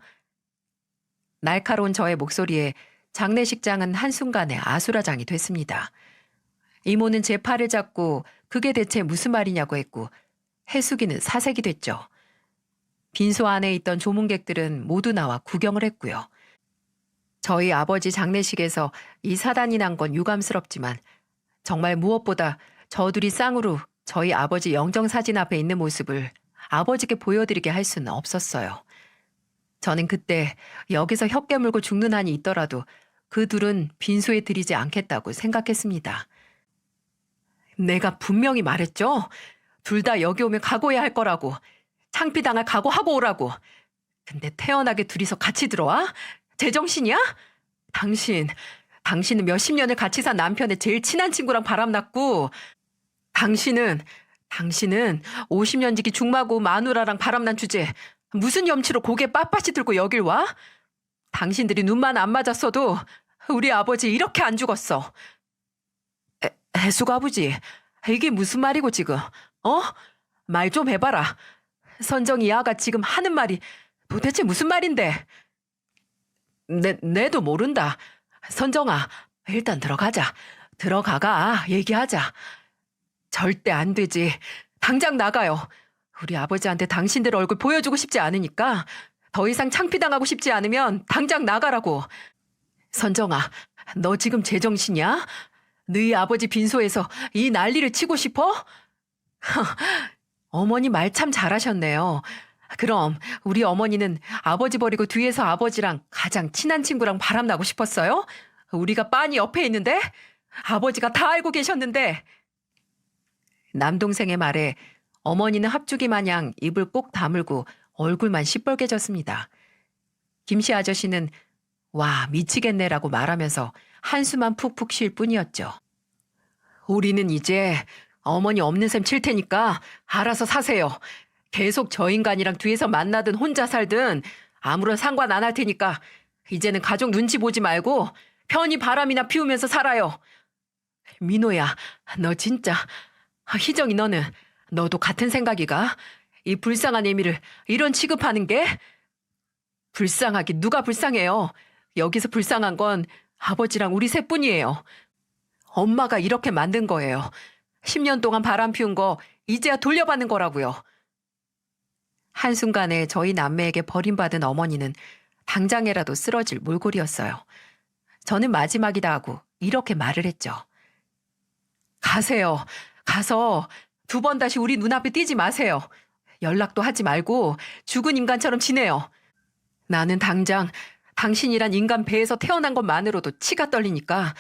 날카로운 저의 목소리에 장례식장은 한순간에 아수라장이 됐습니다. 이모는 제 팔을 잡고 그게 대체 무슨 말이냐고 했고 해숙이는 사색이 됐죠. 빈소 안에 있던 조문객들은 모두 나와 구경을 했고요. 저희 아버지 장례식에서 이 사단이 난 건 유감스럽지만 정말 무엇보다 저 둘이 쌍으로 저희 아버지 영정사진 앞에 있는 모습을 아버지께 보여드리게 할 수는 없었어요. 저는 그때 여기서 혀 깨물고 죽는 한이 있더라도 그 둘은 빈소에 들이지 않겠다고 생각했습니다. 내가 분명히 말했죠. 둘 다 여기 오면 각오해야 할 거라고. 창피당할 각오하고 오라고. 근데 태연하게 둘이서 같이 들어와? 제정신이야? 당신은 몇십 년을 같이 산 남편의 제일 친한 친구랑 바람났고 당신은 50년 지기 중마고 마누라랑 바람난 주제 무슨 염치로 고개 빳빳이 들고 여길 와? 당신들이 눈만 안 맞았어도 우리 아버지 이렇게 안 죽었어. 해숙 아버지, 이게 무슨 말이고 지금? 어? 말 좀 해봐라. 선정이 아가 지금 하는 말이 도대체 무슨 말인데? 내도 모른다. 선정아, 일단 들어가자. 들어가가 얘기하자. 절대 안 되지. 당장 나가요. 우리 아버지한테 당신들 얼굴 보여주고 싶지 않으니까 더 이상 창피당하고 싶지 않으면 당장 나가라고. 선정아, 너 지금 제정신이야? 너희 아버지 빈소에서 이 난리를 치고 싶어? 어머니 말 참 잘하셨네요. 그럼 우리 어머니는 아버지 버리고 뒤에서 아버지랑 가장 친한 친구랑 바람나고 싶었어요? 우리가 빤히 옆에 있는데? 아버지가 다 알고 계셨는데. 남동생의 말에 어머니는 합주기 마냥 입을 꼭 다물고 얼굴만 시뻘개졌습니다. 김씨 아저씨는 와 미치겠네라고 말하면서 한숨만 푹푹 쉴 뿐이었죠. 우리는 이제 어머니 없는 셈 칠 테니까 알아서 사세요. 계속 저 인간이랑 뒤에서 만나든 혼자 살든 아무런 상관 안 할 테니까 이제는 가족 눈치 보지 말고 편히 바람이나 피우면서 살아요. 민호야, 너 진짜. 희정이 너도 같은 생각이가? 이 불쌍한 애미를 이런 취급하는 게? 불쌍하긴 누가 불쌍해요. 여기서 불쌍한 건 아버지랑 우리 셋뿐이에요. 엄마가 이렇게 만든 거예요. 10년 동안 바람 피운 거 이제야 돌려받는 거라고요. 한순간에 저희 남매에게 버림받은 어머니는 당장에라도 쓰러질 몰골이었어요. 저는 마지막이다 하고 이렇게 말을 했죠. 가세요. 가서 두 번 다시 우리 눈앞에 띄지 마세요. 연락도 하지 말고 죽은 인간처럼 지내요. 나는 당장 당신이란 인간 배에서 태어난 것만으로도 치가 떨리니까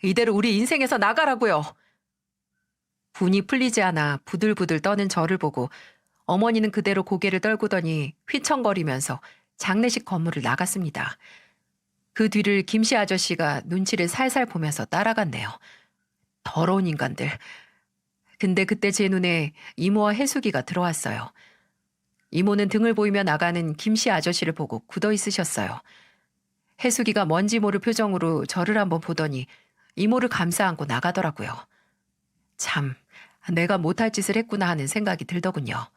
이대로 우리 인생에서 나가라고요. 분이 풀리지 않아 부들부들 떠는 저를 보고 어머니는 그대로 고개를 떨구더니 휘청거리면서 장례식 건물을 나갔습니다. 그 뒤를 김씨 아저씨가 눈치를 살살 보면서 따라갔네요. 더러운 인간들. 근데 그때 제 눈에 이모와 해숙이가 들어왔어요. 이모는 등을 보이며 나가는 김씨 아저씨를 보고 굳어 있으셨어요. 해숙이가 뭔지 모를 표정으로 저를 한번 보더니 이모를 감싸 안고 나가더라고요. 참, 내가 못할 짓을 했구나 하는 생각이 들더군요.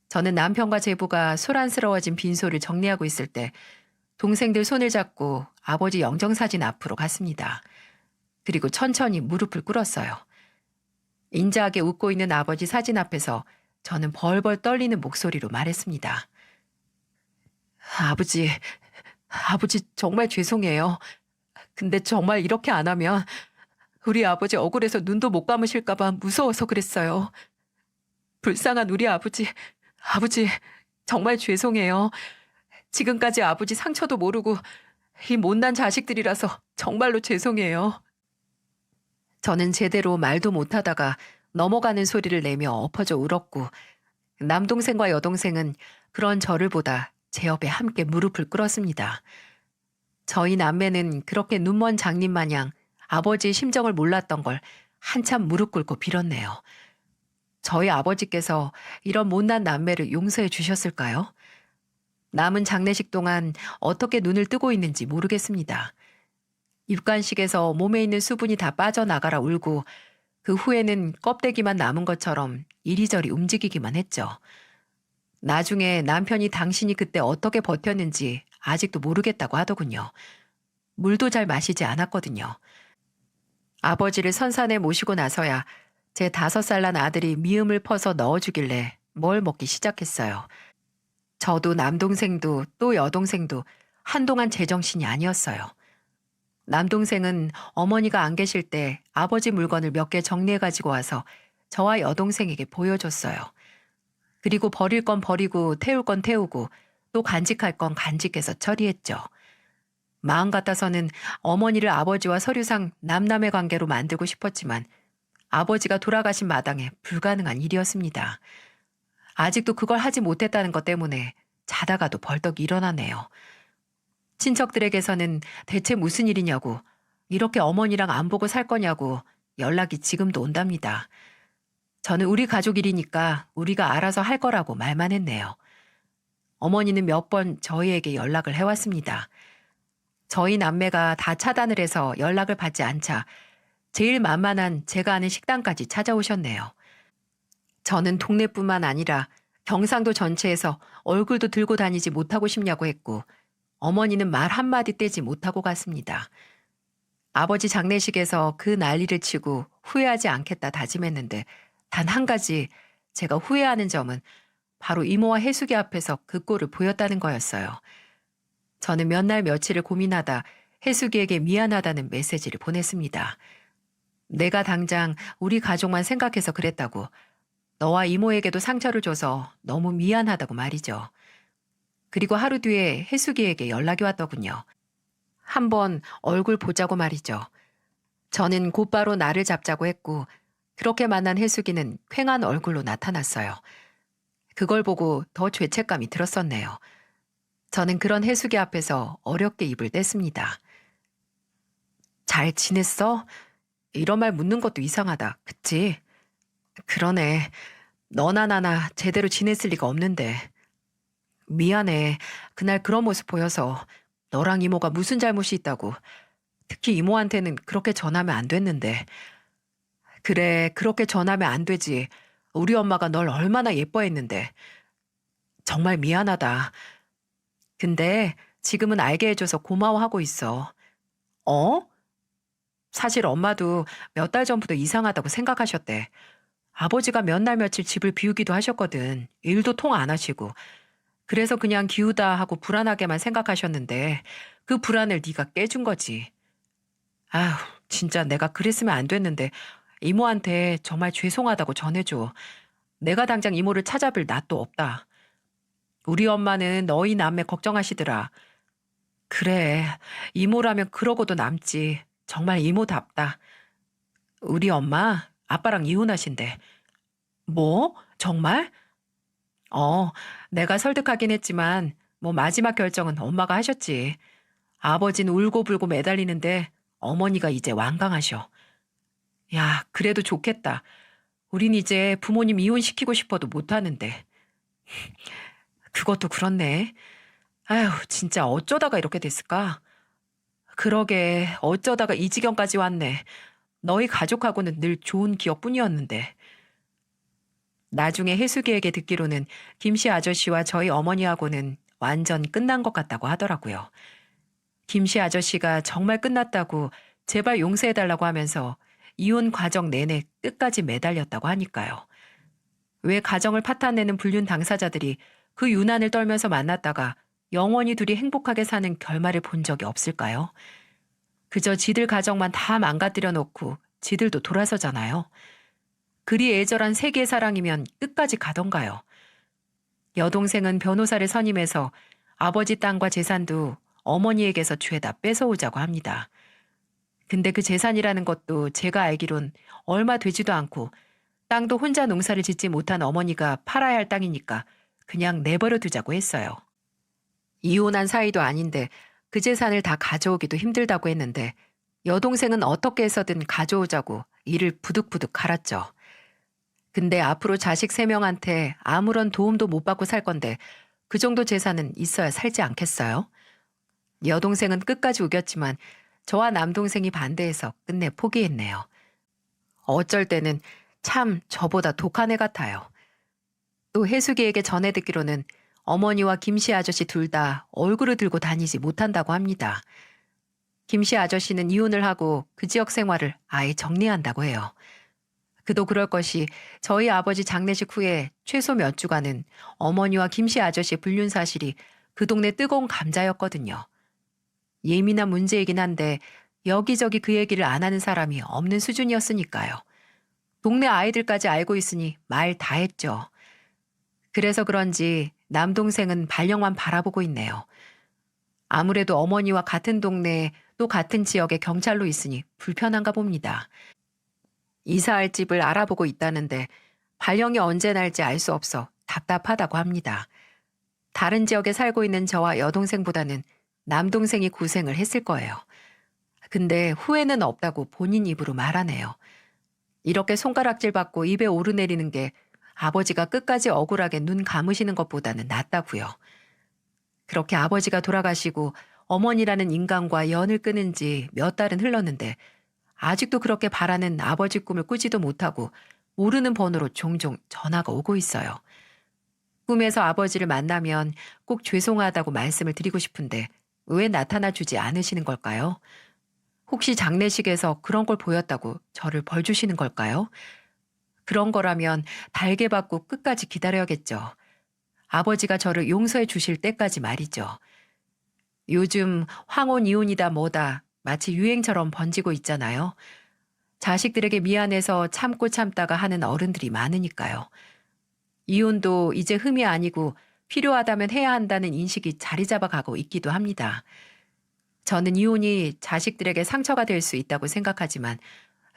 저는 남편과 제부가 소란스러워진 빈소를 정리하고 있을 때 동생들 손을 잡고 아버지 영정사진 앞으로 갔습니다. 그리고 천천히 무릎을 꿇었어요. 인자하게 웃고 있는 아버지 사진 앞에서 저는 벌벌 떨리는 목소리로 말했습니다. 아버지 정말 죄송해요. 근데 정말 이렇게 안 하면 우리 아버지 억울해서 눈도 못 감으실까봐 무서워서 그랬어요. 불쌍한 우리 아버지, 아버지, 정말 죄송해요. 지금까지 아버지 상처도 모르고 이 못난 자식들이라서 정말로 죄송해요. 저는 제대로 말도 못하다가 넘어가는 소리를 내며 엎어져 울었고 남동생과 여동생은 그런 저를 보다 제 옆에 함께 무릎을 꿇었습니다. 저희 남매는 그렇게 눈먼 장님 마냥 아버지의 심정을 몰랐던 걸 한참 무릎 꿇고 빌었네요. 저희 아버지께서 이런 못난 남매를 용서해 주셨을까요? 남은 장례식 동안 어떻게 눈을 뜨고 있는지 모르겠습니다. 입관식에서 몸에 있는 수분이 다 빠져나가라 울고 그 후에는 껍데기만 남은 것처럼 이리저리 움직이기만 했죠. 나중에 남편이 당신이 그때 어떻게 버텼는지 아직도 모르겠다고 하더군요. 물도 잘 마시지 않았거든요. 아버지를 선산에 모시고 나서야 제 5살 난 아들이 미음을 퍼서 넣어주길래 뭘 먹기 시작했어요. 저도 남동생도 또 여동생도 한동안 제정신이 아니었어요. 남동생은 어머니가 안 계실 때 아버지 물건을 몇 개 정리해 가지고 와서 저와 여동생에게 보여줬어요. 그리고 버릴 건 버리고 태울 건 태우고 또 간직할 건 간직해서 처리했죠. 마음 같아서는 어머니를 아버지와 서류상 남남의 관계로 만들고 싶었지만 아버지가 돌아가신 마당에 불가능한 일이었습니다. 아직도 그걸 하지 못했다는 것 때문에 자다가도 벌떡 일어나네요. 친척들에게서는 대체 무슨 일이냐고, 이렇게 어머니랑 안 보고 살 거냐고 연락이 지금도 온답니다. 저는 우리 가족 일이니까 우리가 알아서 할 거라고 말만 했네요. 어머니는 몇 번 저희에게 연락을 해왔습니다. 저희 남매가 다 차단을 해서 연락을 받지 않자 제일 만만한 제가 아는 식당까지 찾아오셨네요. 저는 동네뿐만 아니라 경상도 전체에서 얼굴도 들고 다니지 못하고 싶냐고 했고 어머니는 말 한마디 떼지 못하고 갔습니다. 아버지 장례식에서 그 난리를 치고 후회하지 않겠다 다짐했는데 단 한 가지 제가 후회하는 점은 바로 이모와 해숙이 앞에서 그 꼴을 보였다는 거였어요. 저는 몇 날 며칠을 고민하다 해숙이에게 미안하다는 메시지를 보냈습니다. 내가 당장 우리 가족만 생각해서 그랬다고, 너와 이모에게도 상처를 줘서 너무 미안하다고 말이죠. 그리고 하루 뒤에 해숙이에게 연락이 왔더군요. 한번 얼굴 보자고 말이죠. 저는 곧바로 날을 잡자고 했고 그렇게 만난 해숙이는 퀭한 얼굴로 나타났어요. 그걸 보고 더 죄책감이 들었었네요. 저는 그런 해숙이 앞에서 어렵게 입을 뗐습니다. 잘 지냈어? 이런 말 묻는 것도 이상하다. 그치? 그러네. 너나 나나 제대로 지냈을 리가 없는데. 미안해. 그날 그런 모습 보여서 너랑 이모가 무슨 잘못이 있다고. 특히 이모한테는 그렇게 전하면 안 됐는데. 그래, 그렇게 전하면 안 되지. 우리 엄마가 널 얼마나 예뻐했는데. 정말 미안하다. 근데 지금은 알게 해줘서 고마워하고 있어. 어? 사실 엄마도 몇 달 전부터 이상하다고 생각하셨대. 아버지가 몇 날 며칠 집을 비우기도 하셨거든. 일도 통 안 하시고. 그래서 그냥 기우다 하고 불안하게만 생각하셨는데 그 불안을 네가 깨준 거지. 아휴, 진짜 내가 그랬으면 안 됐는데 이모한테 정말 죄송하다고 전해줘. 내가 당장 이모를 찾아뵐 낯도 없다. 우리 엄마는 너희 남매 걱정하시더라. 그래, 이모라면 그러고도 남지. 정말 이모답다. 우리 엄마, 아빠랑 이혼하신대. 뭐? 정말? 내가 설득하긴 했지만 뭐 마지막 결정은 엄마가 하셨지. 아버지는 울고불고 매달리는데 어머니가 이제 완강하셔. 야, 그래도 좋겠다. 우린 이제 부모님 이혼시키고 싶어도 못하는데. 그것도 그렇네. 아휴, 진짜 어쩌다가 이렇게 됐을까? 그러게, 어쩌다가 이 지경까지 왔네. 너희 가족하고는 늘 좋은 기억뿐이었는데. 나중에 해숙이에게 듣기로는 김씨 아저씨와 저희 어머니하고는 완전 끝난 것 같다고 하더라고요. 김씨 아저씨가 정말 끝났다고 제발 용서해달라고 하면서 이혼 과정 내내 끝까지 매달렸다고 하니까요. 왜 가정을 파탄내는 불륜 당사자들이 그 유난을 떨면서 만났다가 영원히 둘이 행복하게 사는 결말을 본 적이 없을까요? 그저 지들 가정만 다 망가뜨려 놓고 지들도 돌아서잖아요. 그리 애절한 세계 사랑이면 끝까지 가던가요. 여동생은 변호사를 선임해서 아버지 땅과 재산도 어머니에게서 죄다 뺏어오자고 합니다. 근데 그 재산이라는 것도 제가 알기론 얼마 되지도 않고 땅도 혼자 농사를 짓지 못한 어머니가 팔아야 할 땅이니까 그냥 내버려 두자고 했어요. 이혼한 사이도 아닌데 그 재산을 다 가져오기도 힘들다고 했는데 여동생은 어떻게 해서든 가져오자고 이를 부득부득 갈았죠. 근데 앞으로 자식 3명한테 아무런 도움도 못 받고 살 건데 그 정도 재산은 있어야 살지 않겠어요? 여동생은 끝까지 우겼지만 저와 남동생이 반대해서 끝내 포기했네요. 어쩔 때는 참 저보다 독한 애 같아요. 또 혜숙이에게 전해 듣기로는 어머니와 김씨 아저씨 둘 다 얼굴을 들고 다니지 못한다고 합니다. 김씨 아저씨는 이혼을 하고 그 지역 생활을 아예 정리한다고 해요. 그도 그럴 것이 저희 아버지 장례식 후에 최소 몇 주간은 어머니와 김씨 아저씨 불륜 사실이 그 동네 뜨거운 감자였거든요. 예민한 문제이긴 한데 여기저기 그 얘기를 안 하는 사람이 없는 수준이었으니까요. 동네 아이들까지 알고 있으니 말 다 했죠. 그래서 그런지 남동생은 발령만 바라보고 있네요. 아무래도 어머니와 같은 동네에 또 같은 지역에 경찰로 있으니 불편한가 봅니다. 이사할 집을 알아보고 있다는데 발령이 언제 날지 알 수 없어 답답하다고 합니다. 다른 지역에 살고 있는 저와 여동생보다는 남동생이 고생을 했을 거예요. 근데 후회는 없다고 본인 입으로 말하네요. 이렇게 손가락질 받고 입에 오르내리는 게 아버지가 끝까지 억울하게 눈 감으시는 것보다는 낫다고요. 그렇게 아버지가 돌아가시고 어머니라는 인간과 연을 끊은 지 몇 달은 흘렀는데 아직도 그렇게 바라는 아버지 꿈을 꾸지도 못하고 모르는 번호로 종종 전화가 오고 있어요. 꿈에서 아버지를 만나면 꼭 죄송하다고 말씀을 드리고 싶은데 왜 나타나 주지 않으시는 걸까요? 혹시 장례식에서 그런 걸 보였다고 저를 벌 주시는 걸까요? 그런 거라면 달게 받고 끝까지 기다려야겠죠. 아버지가 저를 용서해 주실 때까지 말이죠. 요즘 황혼 이혼이다 뭐다 마치 유행처럼 번지고 있잖아요. 자식들에게 미안해서 참고 참다가 하는 어른들이 많으니까요. 이혼도 이제 흠이 아니고 필요하다면 해야 한다는 인식이 자리 잡아가고 있기도 합니다. 저는 이혼이 자식들에게 상처가 될 수 있다고 생각하지만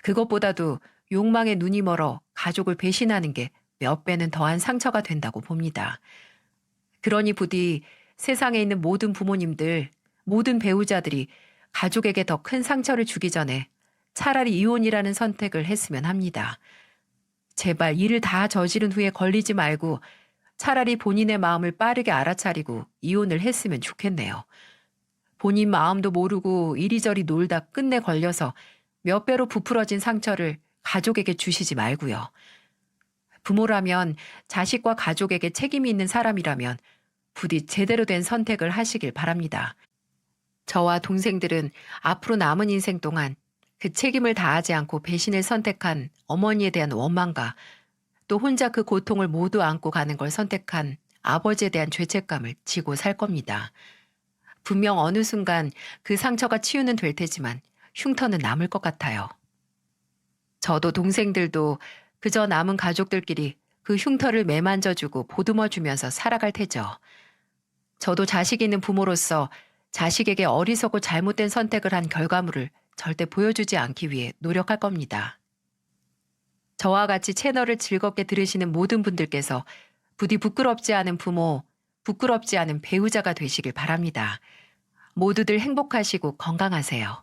그것보다도 욕망에 눈이 멀어 가족을 배신하는 게 몇 배는 더한 상처가 된다고 봅니다. 그러니 부디 세상에 있는 모든 부모님들, 모든 배우자들이 가족에게 더 큰 상처를 주기 전에 차라리 이혼이라는 선택을 했으면 합니다. 제발 일을 다 저지른 후에 걸리지 말고 차라리 본인의 마음을 빠르게 알아차리고 이혼을 했으면 좋겠네요. 본인 마음도 모르고 이리저리 놀다 끝내 걸려서 몇 배로 부풀어진 상처를 가족에게 주시지 말고요. 부모라면 자식과 가족에게 책임이 있는 사람이라면 부디 제대로 된 선택을 하시길 바랍니다. 저와 동생들은 앞으로 남은 인생 동안 그 책임을 다하지 않고 배신을 선택한 어머니에 대한 원망과 또 혼자 그 고통을 모두 안고 가는 걸 선택한 아버지에 대한 죄책감을 지고 살 겁니다. 분명 어느 순간 그 상처가 치유는 될 테지만 흉터는 남을 것 같아요. 저도 동생들도 그저 남은 가족들끼리 그 흉터를 매만져주고 보듬어주면서 살아갈 테죠. 저도 자식 있는 부모로서 자식에게 어리석고 잘못된 선택을 한 결과물을 절대 보여주지 않기 위해 노력할 겁니다. 저와 같이 채널을 즐겁게 들으시는 모든 분들께서 부디 부끄럽지 않은 부모, 부끄럽지 않은 배우자가 되시길 바랍니다. 모두들 행복하시고 건강하세요.